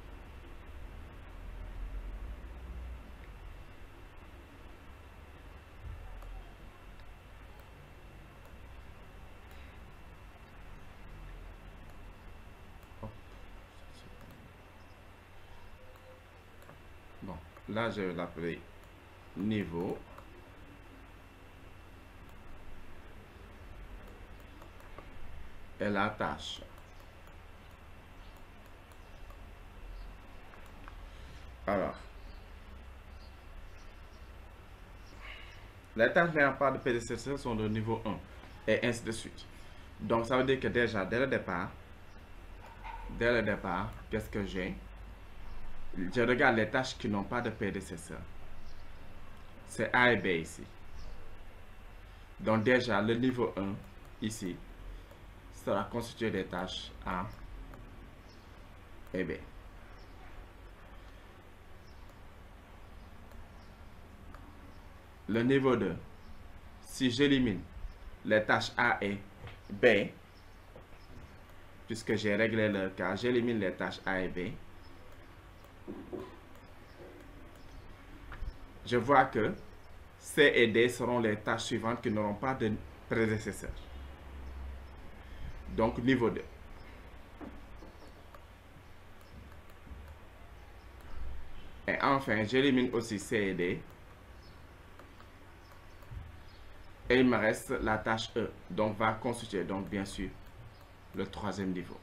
Bon, là, je vais l'appeler niveau. Et la tâche. Alors, les tâches n'ayant pas de prédécesseur sont de niveau 1 et ainsi de suite. Donc, ça veut dire que déjà, dès le départ, qu'est-ce que j'ai? Je regarde les tâches qui n'ont pas de prédécesseur. C'est A et B ici. Donc, déjà, le niveau 1, ici, sera constitué des tâches A et B. Le niveau 2, si j'élimine les tâches A et B, puisque j'ai réglé le cas, j'élimine les tâches A et B, je vois que C et D seront les tâches suivantes qui n'auront pas de prédécesseur. Donc, niveau 2. Et enfin, j'élimine aussi C et D. Et il me reste la tâche E. Donc, va constituer, donc, bien sûr, le troisième niveau.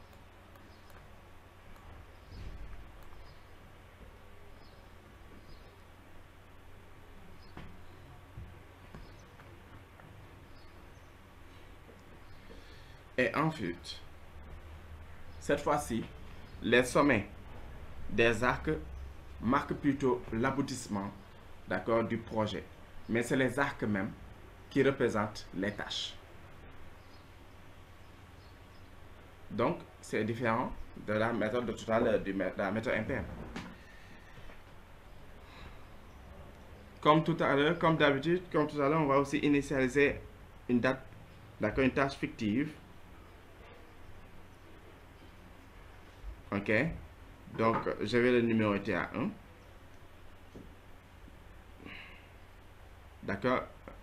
Et ensuite, cette fois-ci, les sommets des arcs marquent plutôt l'aboutissement, d'accord, du projet. Mais c'est les arcs même qui représentent les tâches. Donc, c'est différent de la méthode de tout à l'heure, de la méthode impériale. Comme tout à l'heure, comme d'habitude, comme tout à l'heure, on va aussi initialiser une date, d'accord, une tâche fictive. Ok, donc je vais le numéroter à 1.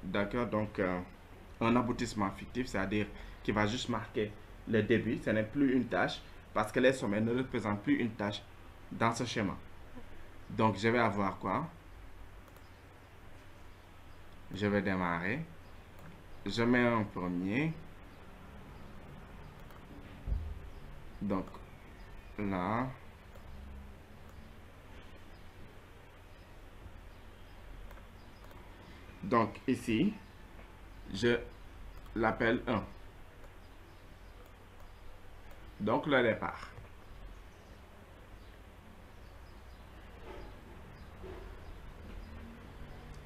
D'accord, donc un aboutissement fictif, c'est-à-dire qui va juste marquer le début, ce n'est plus une tâche, parce que les sommets ne représentent plus une tâche dans ce schéma. Donc je vais avoir quoi? Je vais démarrer. Je mets un premier. Donc là. Donc ici, je l'appelle 1. Donc le départ.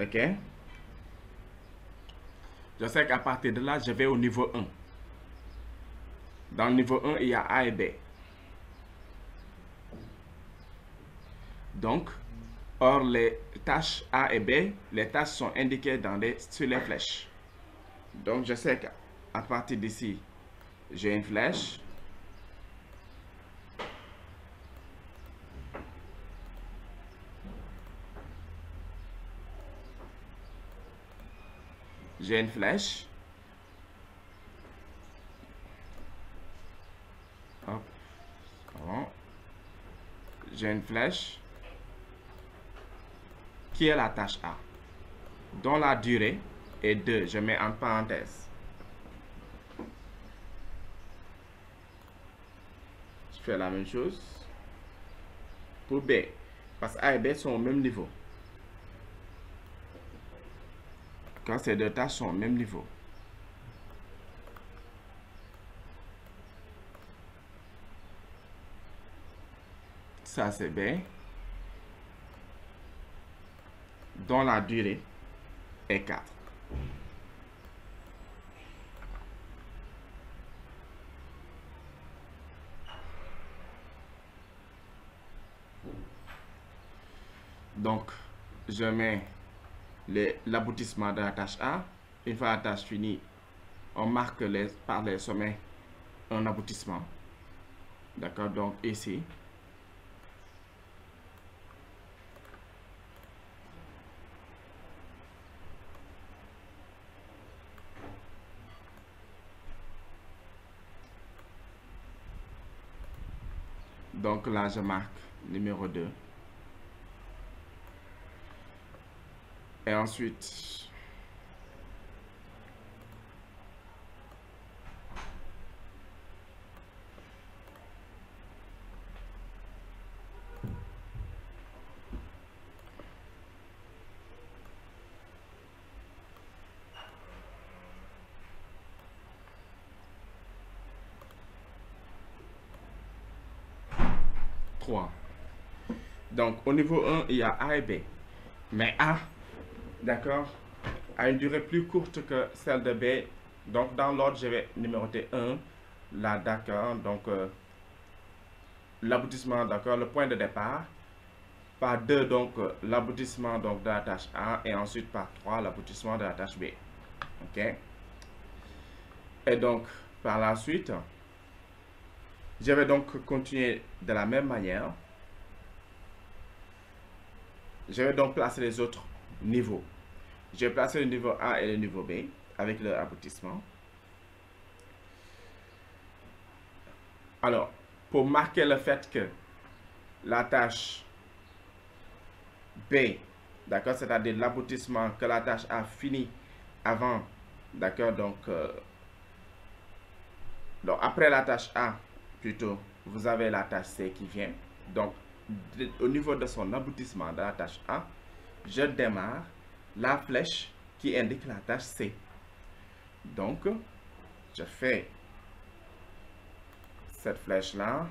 Ok? Je sais qu'à partir de là, je vais au niveau 1. Dans le niveau 1, il y a A et B. Donc, or les tâches A et B, les tâches sont indiquées sur les flèches. Donc, je sais qu'à partir d'ici, j'ai une flèche. J'ai une flèche. Hop. Bon. J'ai une flèche qui est la tâche A, dont la durée est 2. Je mets en parenthèse. Je fais la même chose pour B, parce que A et B sont au même niveau. Quand ces deux tâches sont au même niveau. Ça, c'est B, dont la durée est 4. Donc, je mets l'aboutissement de la tâche A. Une fois la tâche finie, on marque par les sommets un aboutissement. D'accord, donc ici. Donc là, je marque numéro 2. Et ensuite, donc au niveau 1, il y a A et B. Mais A, d'accord, a une durée plus courte que celle de B. Donc dans l'ordre, je vais numéroter 1, là, d'accord, donc l'aboutissement, d'accord, le point de départ. Par 2, donc l'aboutissement de la tâche A. Et ensuite par 3, l'aboutissement de la tâche B. OK? Et donc, par la suite, je vais donc continuer de la même manière. Je vais donc placer les autres niveaux. Je vais placer le niveau A et le niveau B avec leur aboutissement. Alors, pour marquer le fait que la tâche B, d'accord, c'est-à-dire l'aboutissement que la tâche A fini avant, d'accord, donc après la tâche A, plutôt, vous avez la tâche C qui vient. Donc, au niveau de son aboutissement de la tâche A, je démarre la flèche qui indique la tâche C. Donc, je fais cette flèche-là.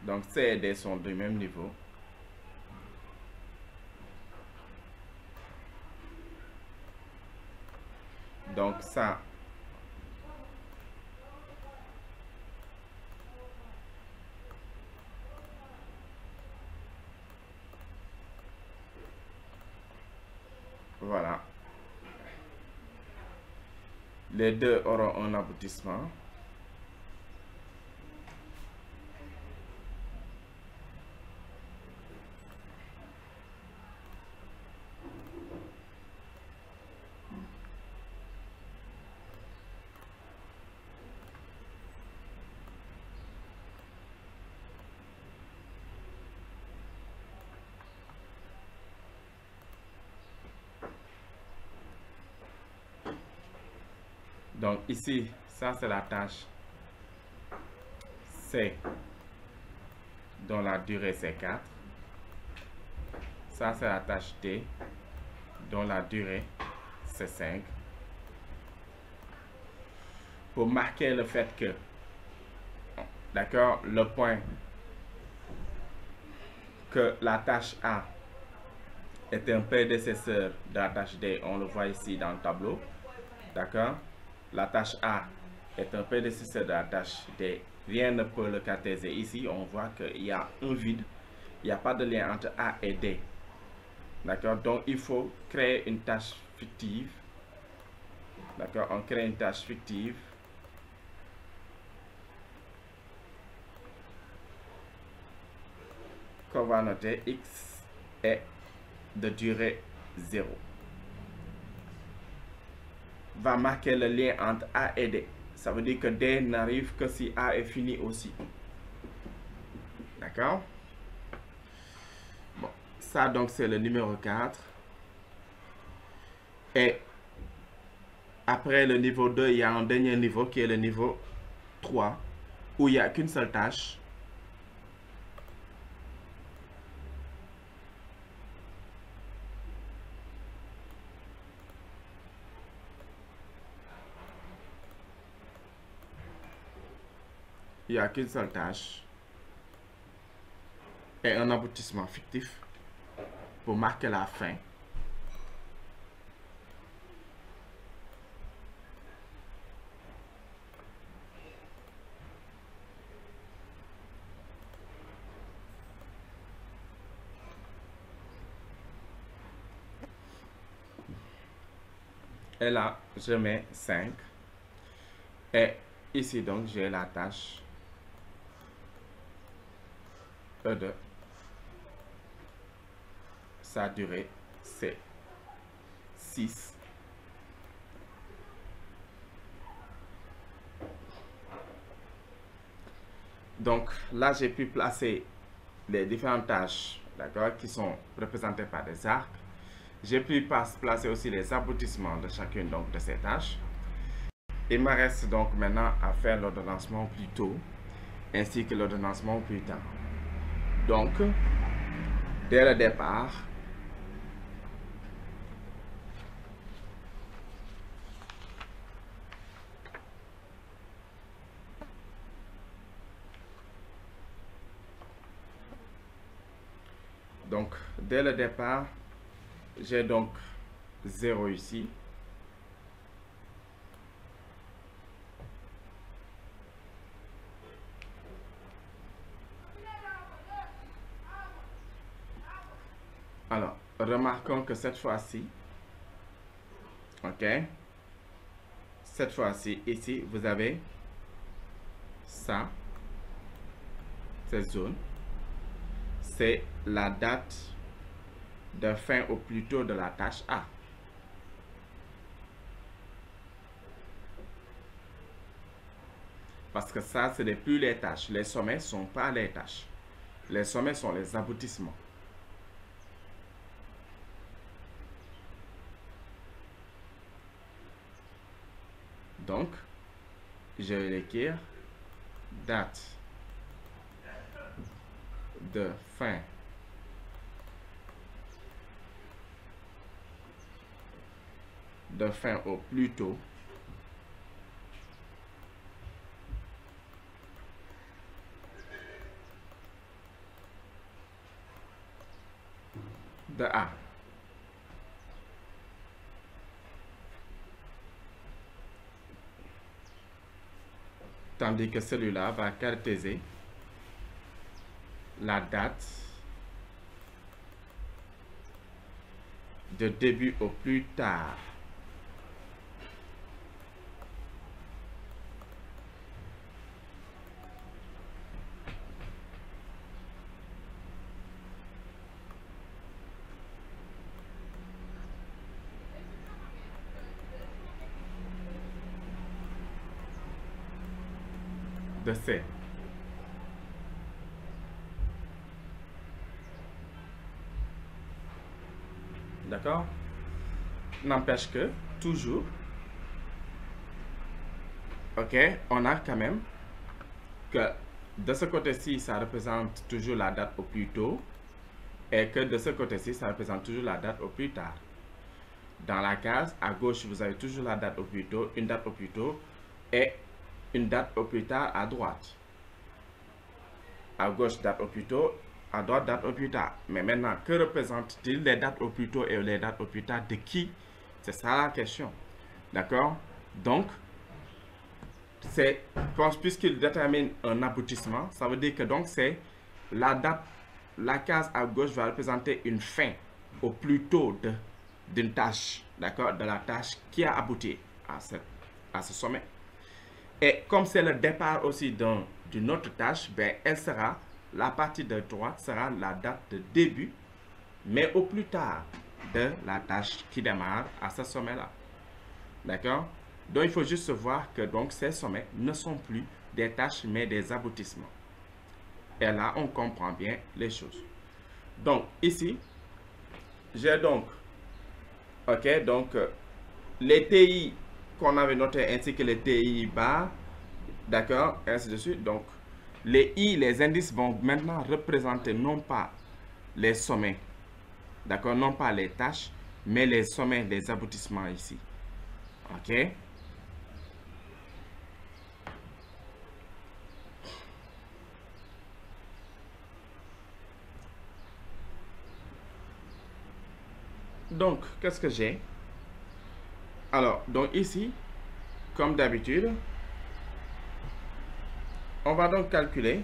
Donc, C et D sont du même niveau. Donc, ça, voilà. Les deux auront un aboutissement. Donc ici, ça c'est la tâche C dont la durée c'est 4. Ça c'est la tâche D dont la durée c'est 5. Pour marquer le fait que, d'accord, le point que la tâche A est un prédécesseur de la tâche D, on le voit ici dans le tableau, d'accord. La tâche A est un prédécesseur de la tâche D. Rien ne peut le caractériser. Ici, on voit qu'il y a un vide. Il n'y a pas de lien entre A et D. D'accord? Donc, il faut créer une tâche fictive. D'accord? On crée une tâche fictive. Qu'on va noter X est de durée 0. Va marquer le lien entre A et D. Ça veut dire que D n'arrive que si A est fini aussi. D'accord? Bon, ça donc c'est le numéro 4. Et après le niveau 2, il y a un dernier niveau qui est le niveau 3, où il n'y a qu'une seule tâche. Il n'y a qu'une seule tâche et un aboutissement fictif pour marquer la fin. Et là, je mets 5. Et ici, donc, j'ai la tâche E2. Sa durée, c'est 6. Donc, là, j'ai pu placer les différentes tâches, d'accord, qui sont représentées par des arcs. J'ai pu placer aussi les aboutissements de chacune donc, de ces tâches. Il me reste donc maintenant à faire l'ordonnancement plus tôt, ainsi que l'ordonnancement plus tard. Donc, dès le départ, j'ai donc 0 ici. remarquons que cette fois-ci, ok, cette fois-ci, ici, vous avez ça, cette zone, c'est la date de fin au plus tôt de la tâche A. Parce que ça, ce n'est plus les tâches. Les sommets ne sont pas les tâches. Les sommets sont les aboutissements. Donc, je vais écrire date de fin au plus tôt de A. Tandis que celui-là va caractériser la date de début au plus tard. De C. D'accord? N'empêche que, toujours, ok, on a quand même que de ce côté-ci, ça représente toujours la date au plus tôt et que de ce côté-ci, ça représente toujours la date au plus tard. Dans la case, à gauche, vous avez toujours la date au plus tôt, une date au plus tôt et une date au plus tard à droite. À gauche, date au plus tôt, à droite, date au plus tard. Mais maintenant, que représentent-ils les dates au plus tôt et les dates au plus tard de qui? C'est ça la question. D'accord? Donc, puisqu'il détermine un aboutissement, ça veut dire que donc c'est la date, la case à gauche va représenter une fin au plus tôt d'une tâche, d'accord, de la tâche qui a abouti à ce sommet. Et comme c'est le départ aussi d'une autre tâche, ben, la partie de droite sera la date de début, mais au plus tard de la tâche qui démarre à ce sommet-là. D'accord? Donc, il faut juste voir que donc, ces sommets ne sont plus des tâches, mais des aboutissements. Et là, on comprend bien les choses. Donc, ici, j'ai donc, ok, donc, les TI qu'on avait noté ainsi que les TI bas, d'accord, ainsi de suite. Donc, les I, les indices vont maintenant représenter non pas les sommets, d'accord, non pas les tâches, mais les sommets, les aboutissements ici. Ok? Donc, qu'est-ce que j'ai? Alors, donc ici, comme d'habitude, on va donc calculer,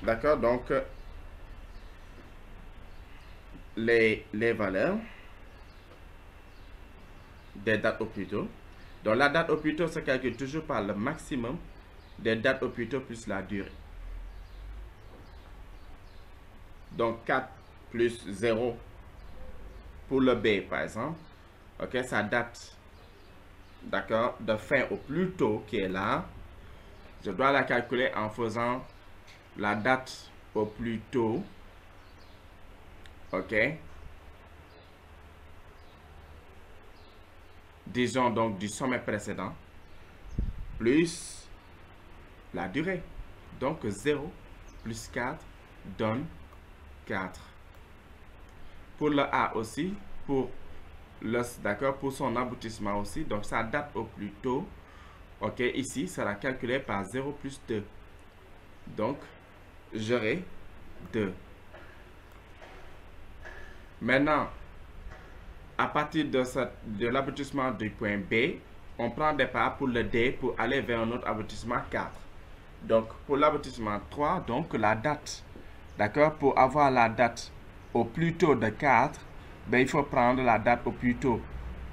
d'accord, donc les valeurs des dates au plus tôt. Donc, la date au plus tôt se calcule toujours par le maximum des dates au plus tôt plus la durée. Donc, 4 plus 0 pour le B, par exemple. Ok, ça date, d'accord, de fin au plus tôt qui est là. Je dois la calculer en faisant la date au plus tôt. Ok. Disons donc du sommet précédent. Plus la durée. Donc 0 plus 4 donne 4. Pour le A aussi, d'accord, pour son aboutissement aussi, donc ça date au plus tôt. Ok, ici, ça sera calculé par 0 plus 2. Donc, j'aurai 2. Maintenant, à partir de l'aboutissement du point B, on prend des pas pour le D pour aller vers un autre aboutissement 4. Donc, pour l'aboutissement 3, donc la date, d'accord, pour avoir la date au plus tôt de 4, ben, il faut prendre la date au plus tôt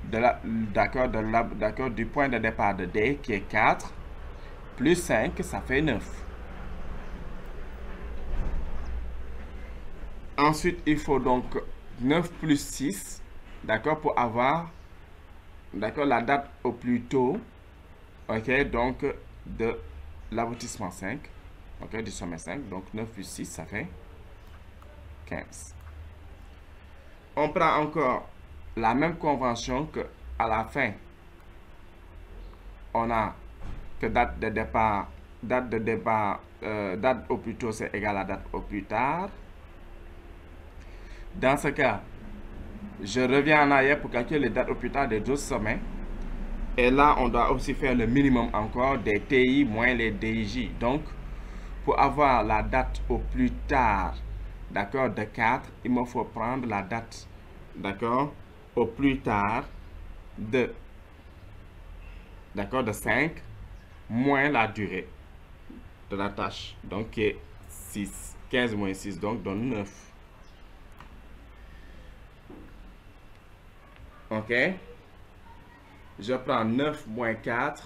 du point de départ de D qui est 4, plus 5, ça fait 9. Ensuite, il faut donc 9 plus 6, d'accord, pour avoir, d'accord, la date au plus tôt, ok, donc de l'aboutissement 5, ok, du sommet 5, donc 9 plus 6, ça fait 15. On prend encore la même convention que à la fin, on a que date au plus tôt c'est égal à date au plus tard. Dans ce cas, je reviens en arrière pour calculer les dates au plus tard des 12 sommets. Et là, on doit aussi faire le minimum encore des TI moins les DIJ. Donc, pour avoir la date au plus tard, d'accord, de 4, il me faut prendre la date, d'accord, au plus tard de, d'accord, de 5 moins la durée de la tâche. Donc, qui est 6. 15 moins 6, donc, donne 9. OK? Je prends 9 moins 4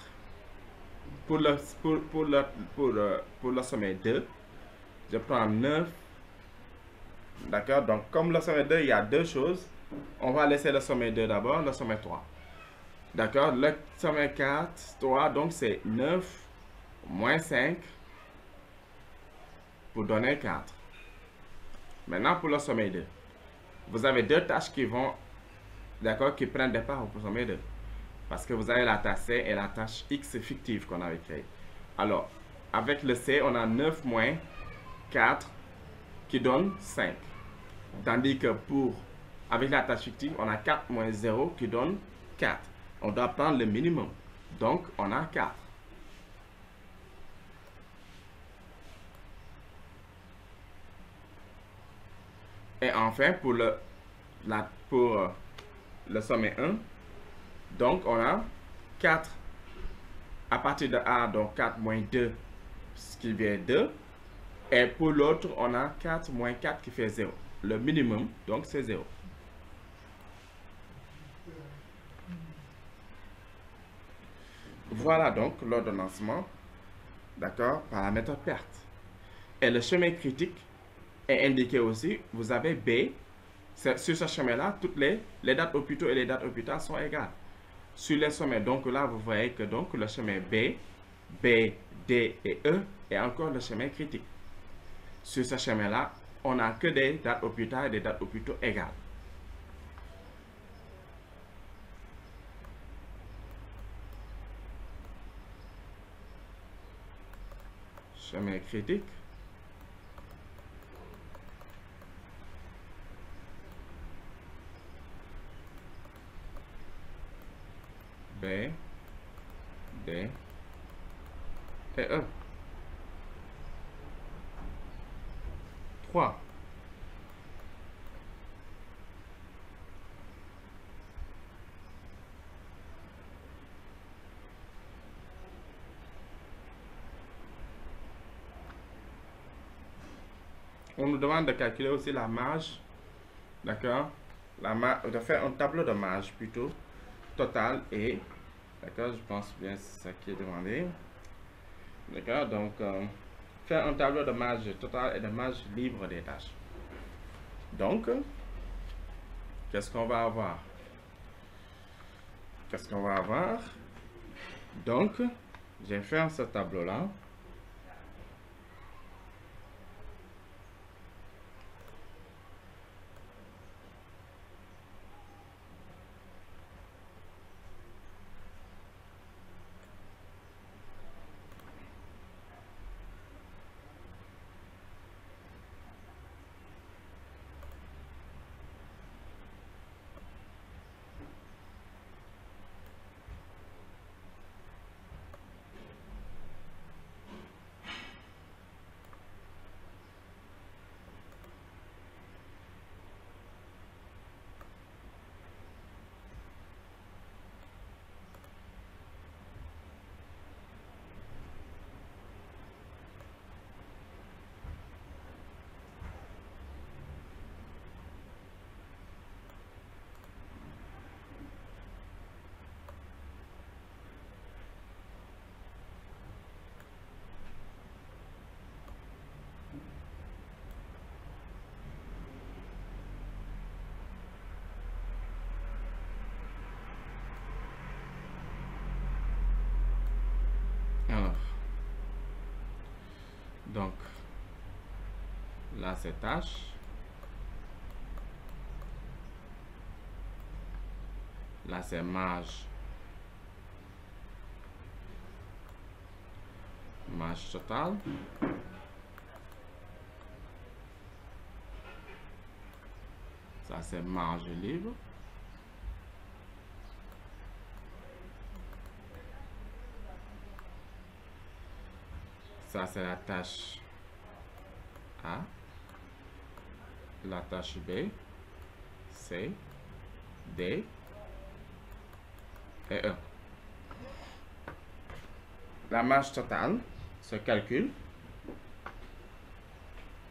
pour le sommet 2. Je prends 9. D'accord? Donc, comme le sommet 2, il y a deux choses. On va laisser le sommet 2 d'abord, le sommet 3. D'accord? Le sommet 4, 3, donc c'est 9 moins 5 pour donner 4. Maintenant, pour le sommet 2. Vous avez deux tâches qui vont, d'accord, qui prennent départ au sommet 2. Parce que vous avez la tâche C et la tâche X fictive qu'on avait créée. Alors, avec le C, on a 9 moins 4 qui donne 5. Tandis que avec la tâche fictive, on a 4 moins 0 qui donne 4. On doit prendre le minimum. Donc, on a 4. Et enfin, pour le sommet 1, donc on a 4 à partir de A, donc 4 moins 2, ce qui vient 2. Et pour l'autre, on a 4 moins 4 qui fait 0. Le minimum, donc c'est 0. Voilà donc l'ordonnancement, d'accord, par la méthode PERT. Et le chemin critique est indiqué aussi. Vous avez B. Sur ce chemin-là, toutes les dates au plus tôt et les dates au plus tard sont égales. Sur les sommets, donc là, vous voyez que donc le chemin B, D et E est encore le chemin critique. Sur ce chemin-là, on n'a que des dates au plus tard et des dates au plus tôt égales. Chemin critique. B, D et E. 3. On nous demande de calculer aussi la marge, d'accord, de faire un tableau de marge plutôt, total et, d'accord, je pense bien c'est ça qui est demandé, d'accord, donc faire un tableau de marge totale et de marge libre des tâches. Donc, qu'est-ce qu'on va avoir? Donc, je vais faire ce tableau-là. Donc, là, c'est tâche. Là, c'est marge. Marge totale. Ça, c'est marge libre. Ça, c'est la tâche A. La tâche B, C, D et E. La marge totale se calcule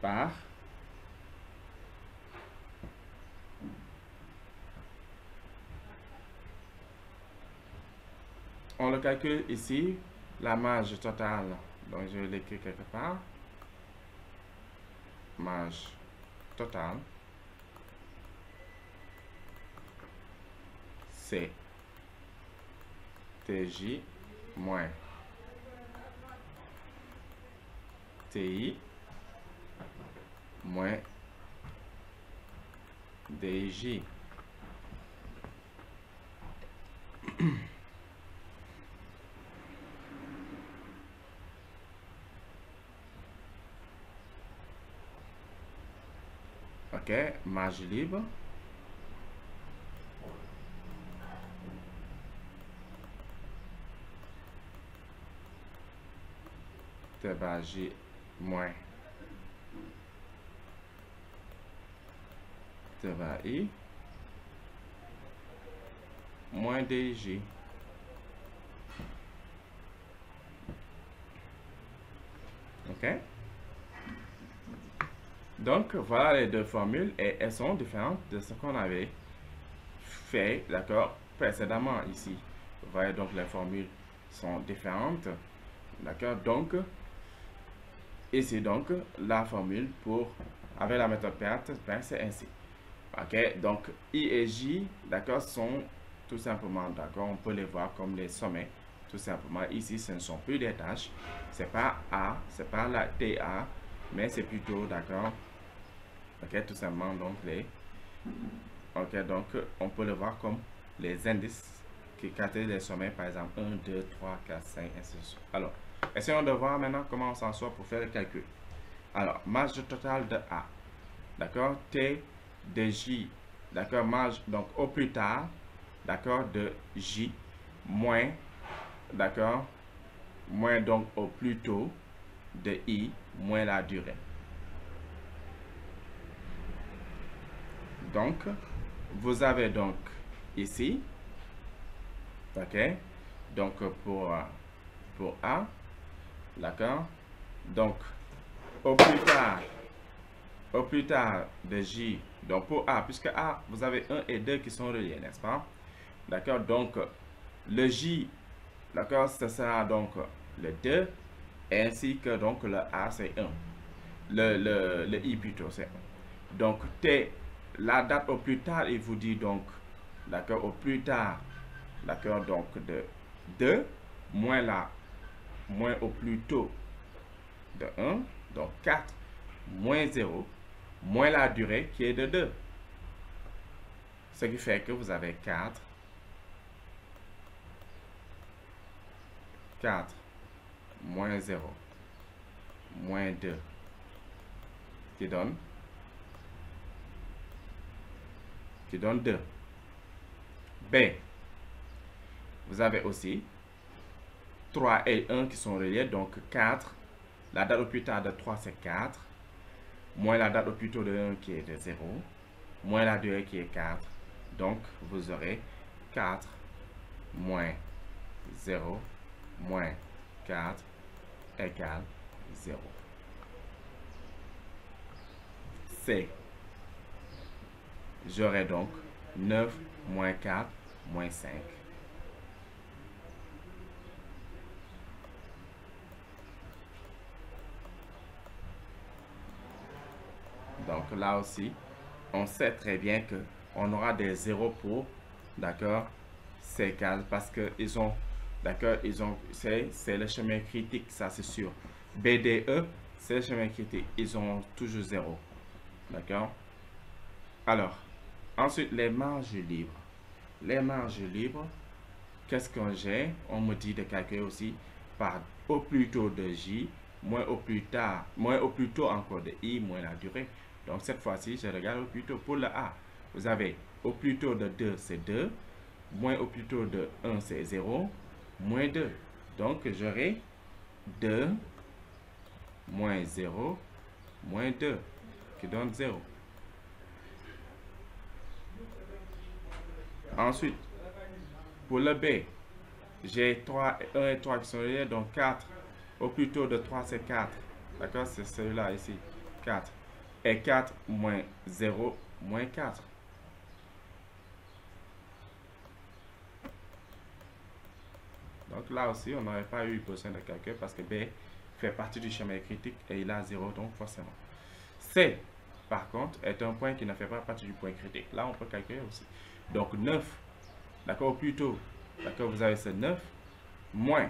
par on le calcule ici, la marge totale. Donc, je vais l'écrire quelque part. Marge totale, c'est TJ moins TI moins DJ. OK, marge libre. TJ moins TI moins DJ. OK? Donc, voilà les deux formules et elles sont différentes de ce qu'on avait fait, d'accord, précédemment ici. Vous voyez, donc les formules sont différentes, d'accord. Donc, ici, donc, la formule pour, avec la méthode PERT, ben, c'est ainsi. OK, donc, I et J, d'accord, sont tout simplement, d'accord, on peut les voir comme les sommets, tout simplement. Ici, ce ne sont plus des tâches, c'est pas A, c'est pas la TA, mais c'est plutôt, d'accord, OK, tout simplement, donc, OK, donc, on peut le voir comme les indices qui caractérisent les sommets, par exemple, 1, 2, 3, 4, 5, ainsi de suite. Alors, essayons de voir maintenant comment on s'en sort pour faire le calcul. Alors, marge totale de A, d'accord, T de J, d'accord, marge, donc, au plus tard, d'accord, de J, moins, d'accord, moins, donc, au plus tôt, de I, moins la durée. Donc, vous avez donc ici, OK, donc pour A, d'accord, donc au plus tard de J, donc pour A, puisque A, vous avez 1 et 2 qui sont reliés, n'est-ce pas, d'accord, donc le J, d'accord, ce sera donc le 2, ainsi que donc le A, c'est 1, le I plutôt, c'est 1, donc T, la date au plus tard, il vous dit donc, d'accord, au plus tard, d'accord, donc de 2, moins au plus tôt de 1, donc 4, moins 0, moins la durée qui est de 2. Ce qui fait que vous avez 4 moins 0, moins 2, qui donne 2. B, vous avez aussi 3 et 1 qui sont reliés, donc 4. La date au plus tard de 3, c'est 4. Moins la date au plus tôt de 1 qui est de 0. Moins la durée qui est 4. Donc, vous aurez 4 moins 0 moins 4 égale 0. C. J'aurai donc 9 moins 4 moins 5. Donc là aussi, on sait très bien que on aura des zéros pour, d'accord, ces cases parce que ils ont, d'accord, c'est le chemin critique, ça c'est sûr. BDE, ces chemins critiques, ils ont toujours 0. D'accord? Alors, ensuite, les marges libres. Les marges libres, qu'est-ce que j'ai? On me dit de calculer aussi par au plus tôt de J, moins au plus tard, moins au plus tôt encore de I, moins la durée. Donc, cette fois-ci, je regarde au plus tôt. Pour le A, vous avez au plus tôt de 2, c'est 2. Moins au plus tôt de 1, c'est 0. Moins 2. Donc, j'aurai 2 moins 0 moins 2 qui donne 0. Ensuite, pour le B, j'ai 3, 1 et 3 qui sont liés, donc 4. Au plus tôt de 3, c'est 4. D'accord? C'est celui-là ici. 4. Et 4 moins 0 moins 4. Donc là aussi, on n'aurait pas eu besoin de calcul parce que B fait partie du schéma critique et il a 0, donc forcément. C, par contre, est un point qui ne fait pas partie du point critique. Là, on peut calculer aussi. Donc 9, d'accord, plutôt, d'accord, vous avez ce 9, moins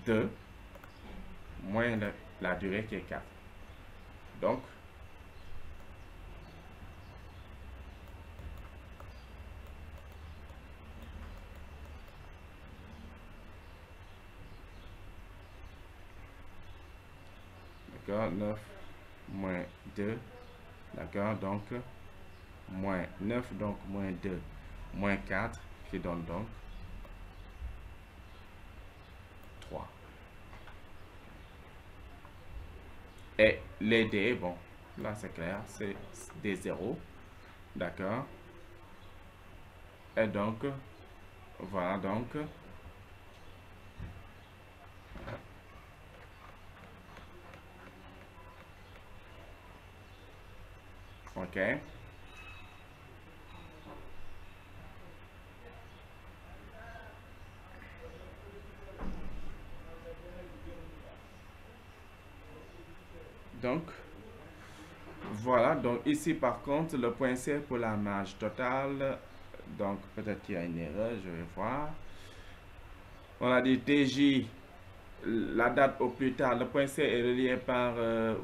2, moins la durée qui est 4. Donc, d'accord, 9 moins 2, d'accord, donc, moins 9, donc moins 2, moins 4, qui donne donc 3. Et les D, bon, là c'est clair, c'est des 0, d'accord. Et donc, voilà donc, ok. Donc, voilà, donc ici par contre, le point C pour la marge totale, donc peut-être qu'il y a une erreur, je vais voir. On a dit TJ, la date au plus tard, le point C est relié par,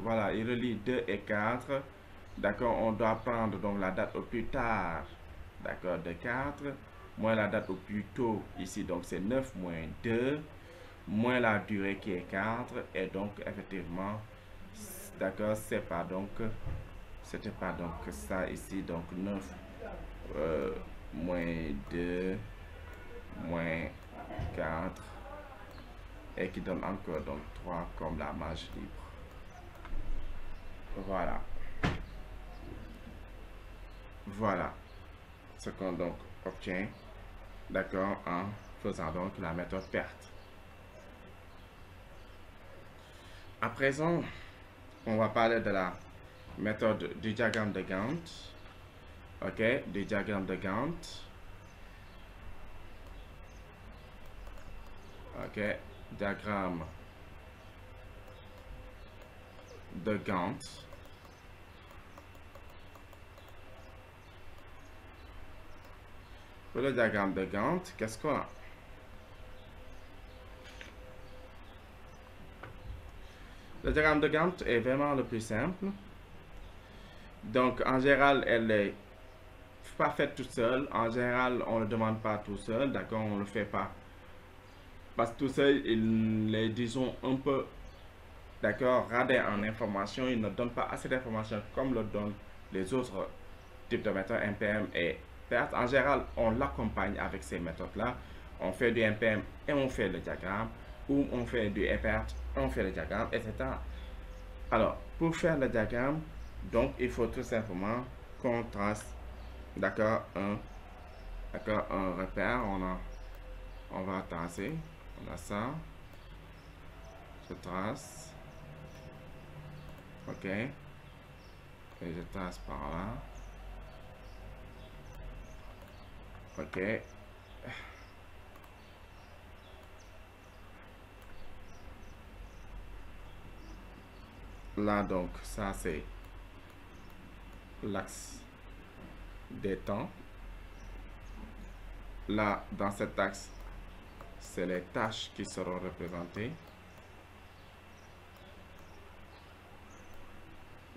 voilà, il relie 2 et 4. D'accord, on doit prendre donc la date au plus tard, d'accord, de 4, moins la date au plus tôt, ici, donc c'est 9 moins 2, moins la durée qui est 4, et donc effectivement, d'accord, c'est pas donc, c'était pas donc ça ici, donc 9 moins 2, moins 4, et qui donne encore donc 3 comme la marge libre. Voilà. Voilà ce qu'on donc obtient, d'accord, en faisant donc la méthode PERT. À présent, on va parler de la méthode du diagramme de Gantt. Ok, du diagramme de Gantt. Ok, diagramme de Gantt. Pour le diagramme de Gantt, qu'est-ce qu'on a? Le diagramme de Gantt est vraiment le plus simple. Donc, en général, elle est pas faite toute seule. En général, on ne le demande pas tout seul. D'accord, on ne le fait pas. Parce que tout seul, il est, disons, un peu, d'accord, radé en information. Il ne donne pas assez d'informations comme le donnent les autres types de méthodes MPM et PERT. En général, on l'accompagne avec ces méthodes-là. On fait du MPM et on fait le diagramme. Ou on fait du PERT, on fait le diagramme, etc. Alors, pour faire le diagramme, donc, il faut tout simplement qu'on trace, d'accord, un repère. On va tracer. On a ça. Je trace. Ok. Et je trace par là. Ok. Là, donc, ça, c'est l'axe des temps. Là, dans cet axe, c'est les tâches qui seront représentées.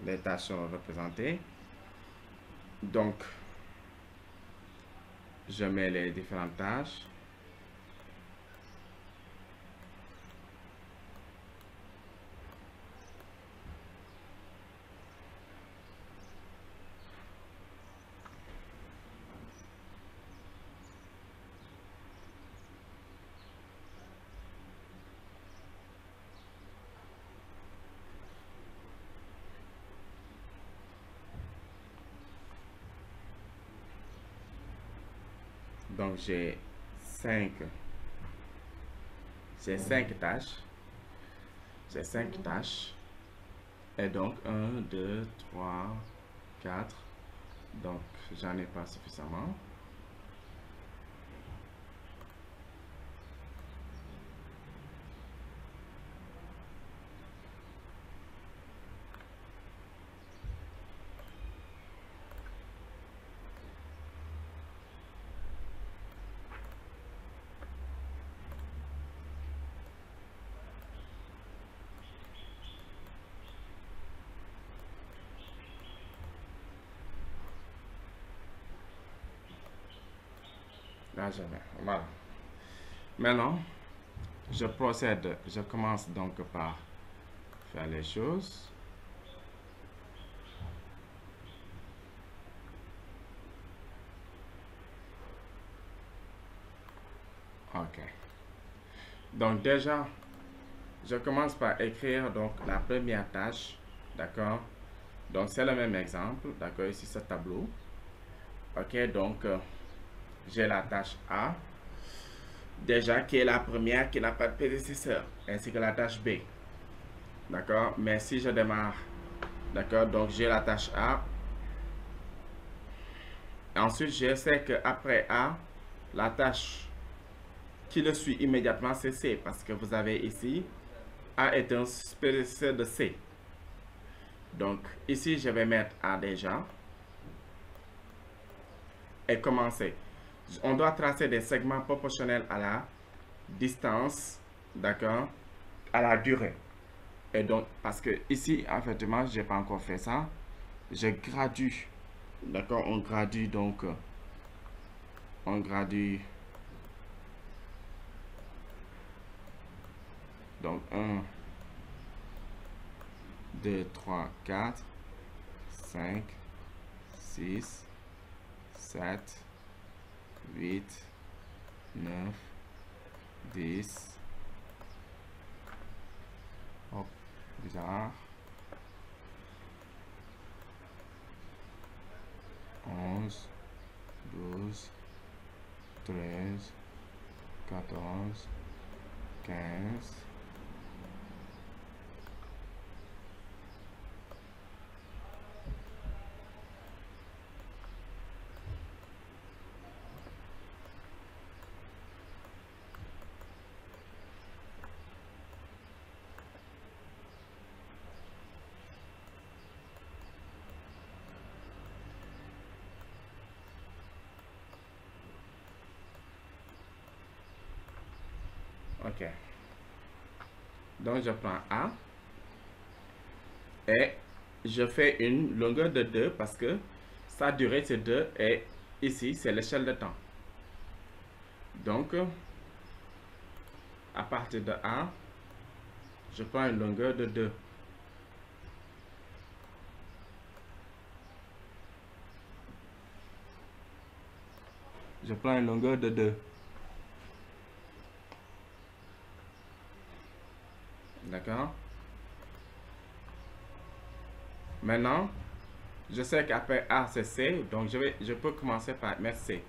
les tâches sont représentées. Donc, je mets les différentes tâches. Donc, j'ai 5 tâches. J'ai 5 tâches. Et donc, 1, 2, 3, 4. Donc, j'en ai pas suffisamment. Là, je mets. Voilà. Maintenant, je commence donc par faire les choses. Ok. Donc déjà, je commence par écrire donc la première tâche, d'accord? Donc c'est le même exemple, d'accord? Ici ce tableau. Ok, donc j'ai la tâche A, déjà qui est la première qui n'a pas de prédécesseur, ainsi que la tâche B, d'accord? Mais si je démarre, d'accord? Donc j'ai la tâche A. Ensuite, je sais qu'après A, la tâche qui le suit immédiatement, c'est C, parce que vous avez ici, A est un prédécesseur de C. Donc, ici, je vais mettre A déjà et commencer. On doit tracer des segments proportionnels à la distance, d'accord, à la durée. Et donc, parce que ici, effectivement, je n'ai pas encore fait ça, je gradue, d'accord, on gradue donc, on gradue, donc 1, 2, 3, 4, 5, 6, 7, 8, 9, 10, hop, bizarre, 11, 12, 13, 14, 15, ok. Donc, je prends A et je fais une longueur de 2 parce que sa durée c'est 2 et ici c'est l'échelle de temps. Donc, à partir de A, je prends une longueur de 2. Je prends une longueur de 2. D'accord? Maintenant, je sais qu'après A, c'est C, donc je peux commencer par mettre C.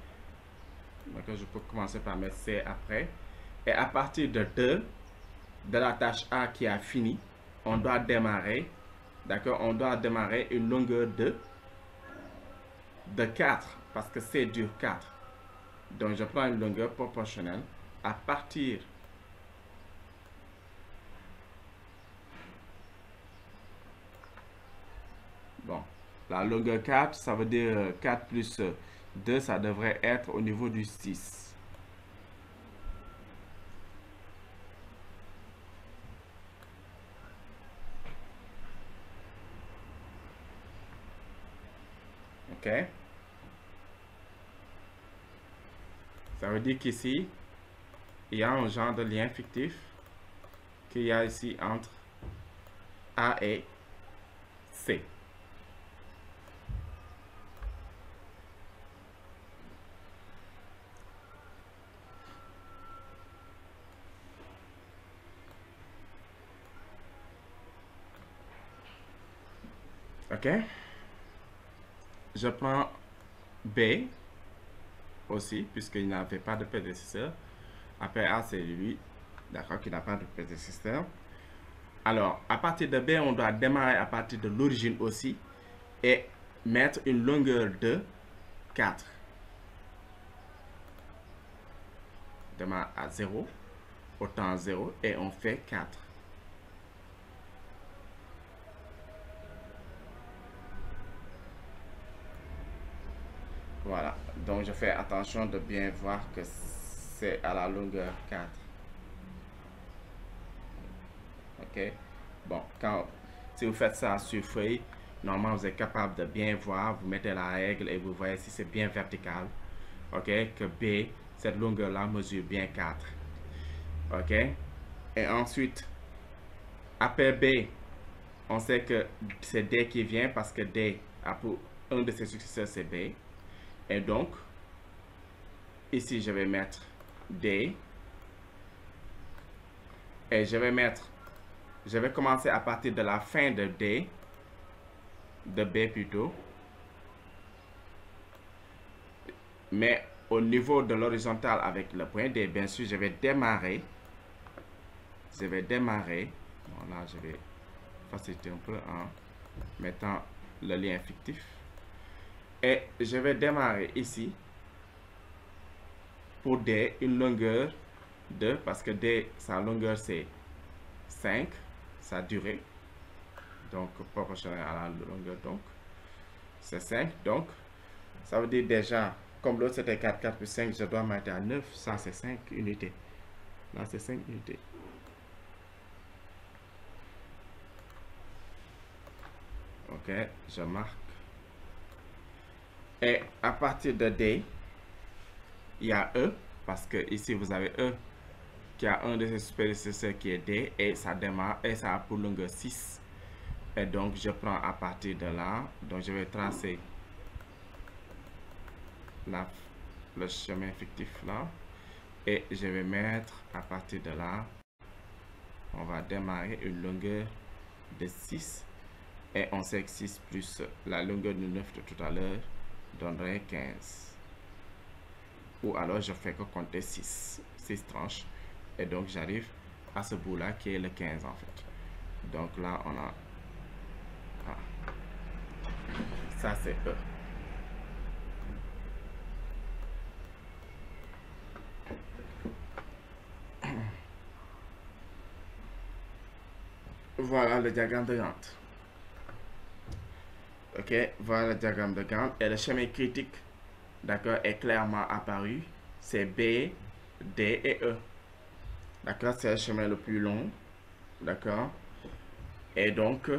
D'accord? Je peux commencer par mettre C après. Et à partir de 2, de la tâche A qui a fini, on doit démarrer, d'accord? On doit démarrer une longueur de 4, parce que C dure 4. Donc, je prends une longueur proportionnelle à partir bon, la longueur 4, ça veut dire 4 plus 2, ça devrait être au niveau du 6. OK? Ça veut dire qu'ici, il y a un genre de lien fictif qu'il y a ici entre A et C. OK? Je prends B aussi, puisqu'il n'avait pas de prédécesseur. Après A, c'est lui, d'accord, qui n'a pas de prédécesseur. Alors, à partir de B, on doit démarrer à partir de l'origine aussi et mettre une longueur de 4. Démarre à 0, autant 0, et on fait 4. Voilà, donc je fais attention de bien voir que c'est à la longueur 4. OK? Bon, si vous faites ça sur feuille, normalement vous êtes capable de bien voir, vous mettez la règle et vous voyez si c'est bien vertical. OK? Que B, cette longueur-là mesure bien 4. OK? Et ensuite, après B, on sait que c'est D qui vient parce que D a pour un de ses successeurs, c'est B. Et donc, ici, je vais mettre D. Et je vais commencer à partir de la fin de D, de B plutôt. Mais au niveau de l'horizontale avec le point D, bien sûr, je vais démarrer. Voilà, je vais faciliter un peu en mettant le lien fictif. Et je vais démarrer ici pour D une longueur de, parce que D, sa longueur c'est 5, sa durée, donc proportionnelle à la longueur, donc c'est 5. Donc, ça veut dire déjà, comme l'autre c'était 4, 4 plus 5, je dois mettre à 9, ça c'est 5 unités. Là c'est 5 unités. OK, je marque. Et à partir de D, il y a E, parce que ici vous avez E qui a un de ses prédécesseurs qui est D, et ça démarre, et ça a pour longueur 6. Et donc je prends à partir de là, donc je vais tracer le chemin fictif là, et je vais mettre à partir de là, on va démarrer une longueur de 6, et on sait que 6 plus la longueur de 9 de tout à l'heure donnerait 15. Ou alors je fais que compter 6 tranches, et donc j'arrive à ce bout là qui est le 15 en fait. Donc là on a ça c'est E. Voilà le diagramme de Gantt. OK, voilà le diagramme de Gantt, et le chemin critique, d'accord, est clairement apparu. C'est B, D et E. D'accord, c'est le chemin le plus long. D'accord. Et donc,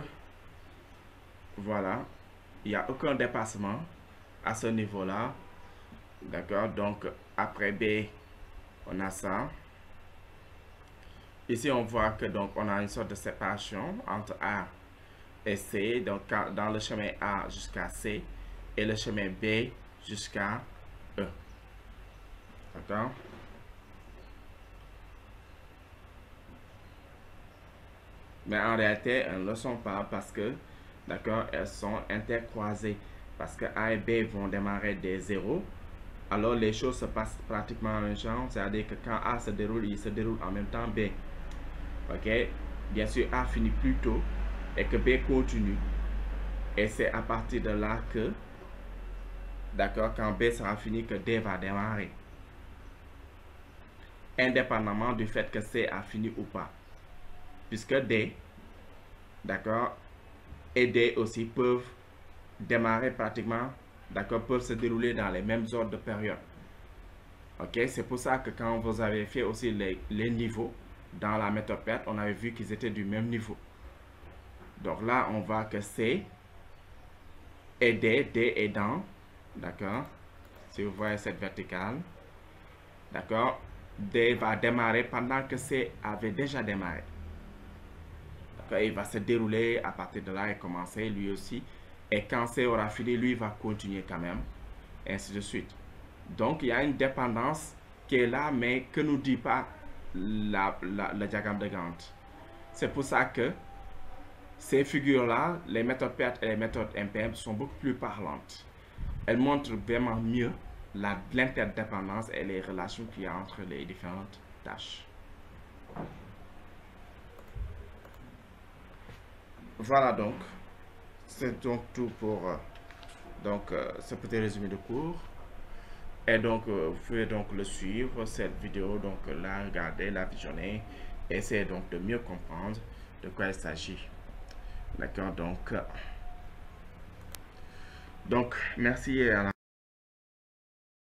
voilà, il n'y a aucun dépassement à ce niveau-là. D'accord, donc après B, on a ça. Ici, on voit que donc on a une sorte de séparation entre A et C, donc dans le chemin A jusqu'à C, et le chemin B jusqu'à E. D'accord? Mais en réalité, elles ne le sont pas parce que, d'accord, elles sont intercroisées. Parce que A et B vont démarrer des 0. Alors les choses se passent pratiquement en même temps. C'est-à-dire que quand A se déroule, il se déroule en même temps B. OK? Bien sûr, A finit plus tôt et que B continue. Et c'est à partir de là que, d'accord, quand B sera fini, que D va démarrer. Indépendamment du fait que C a fini ou pas. Puisque D, d'accord, et D aussi peuvent démarrer pratiquement, d'accord, peuvent se dérouler dans les mêmes ordres de période. OK, c'est pour ça que quand vous avez fait aussi les niveaux dans la méthode PERT, on avait vu qu'ils étaient du même niveau. Donc là, on voit que C et D est dans d'accord, si vous voyez cette verticale, d'accord, D va démarrer pendant que C avait déjà démarré. D'accord, il va se dérouler à partir de là et commencer lui aussi. Et quand C aura fini, lui va continuer quand même, et ainsi de suite. Donc, il y a une dépendance qui est là, mais que nous dit pas le diagramme de Gantt. C'est pour ça que ces figures-là, les méthodes PERT et les méthodes MPM, sont beaucoup plus parlantes. Elles montrent vraiment mieux l'interdépendance et les relations qu'il y a entre les différentes tâches. Voilà donc, c'est donc tout pour ce petit résumé de cours. Et donc, vous pouvez donc le suivre, cette vidéo, donc la regarder, la visionner, et essayer donc de mieux comprendre de quoi il s'agit. D'accord, donc merci et à la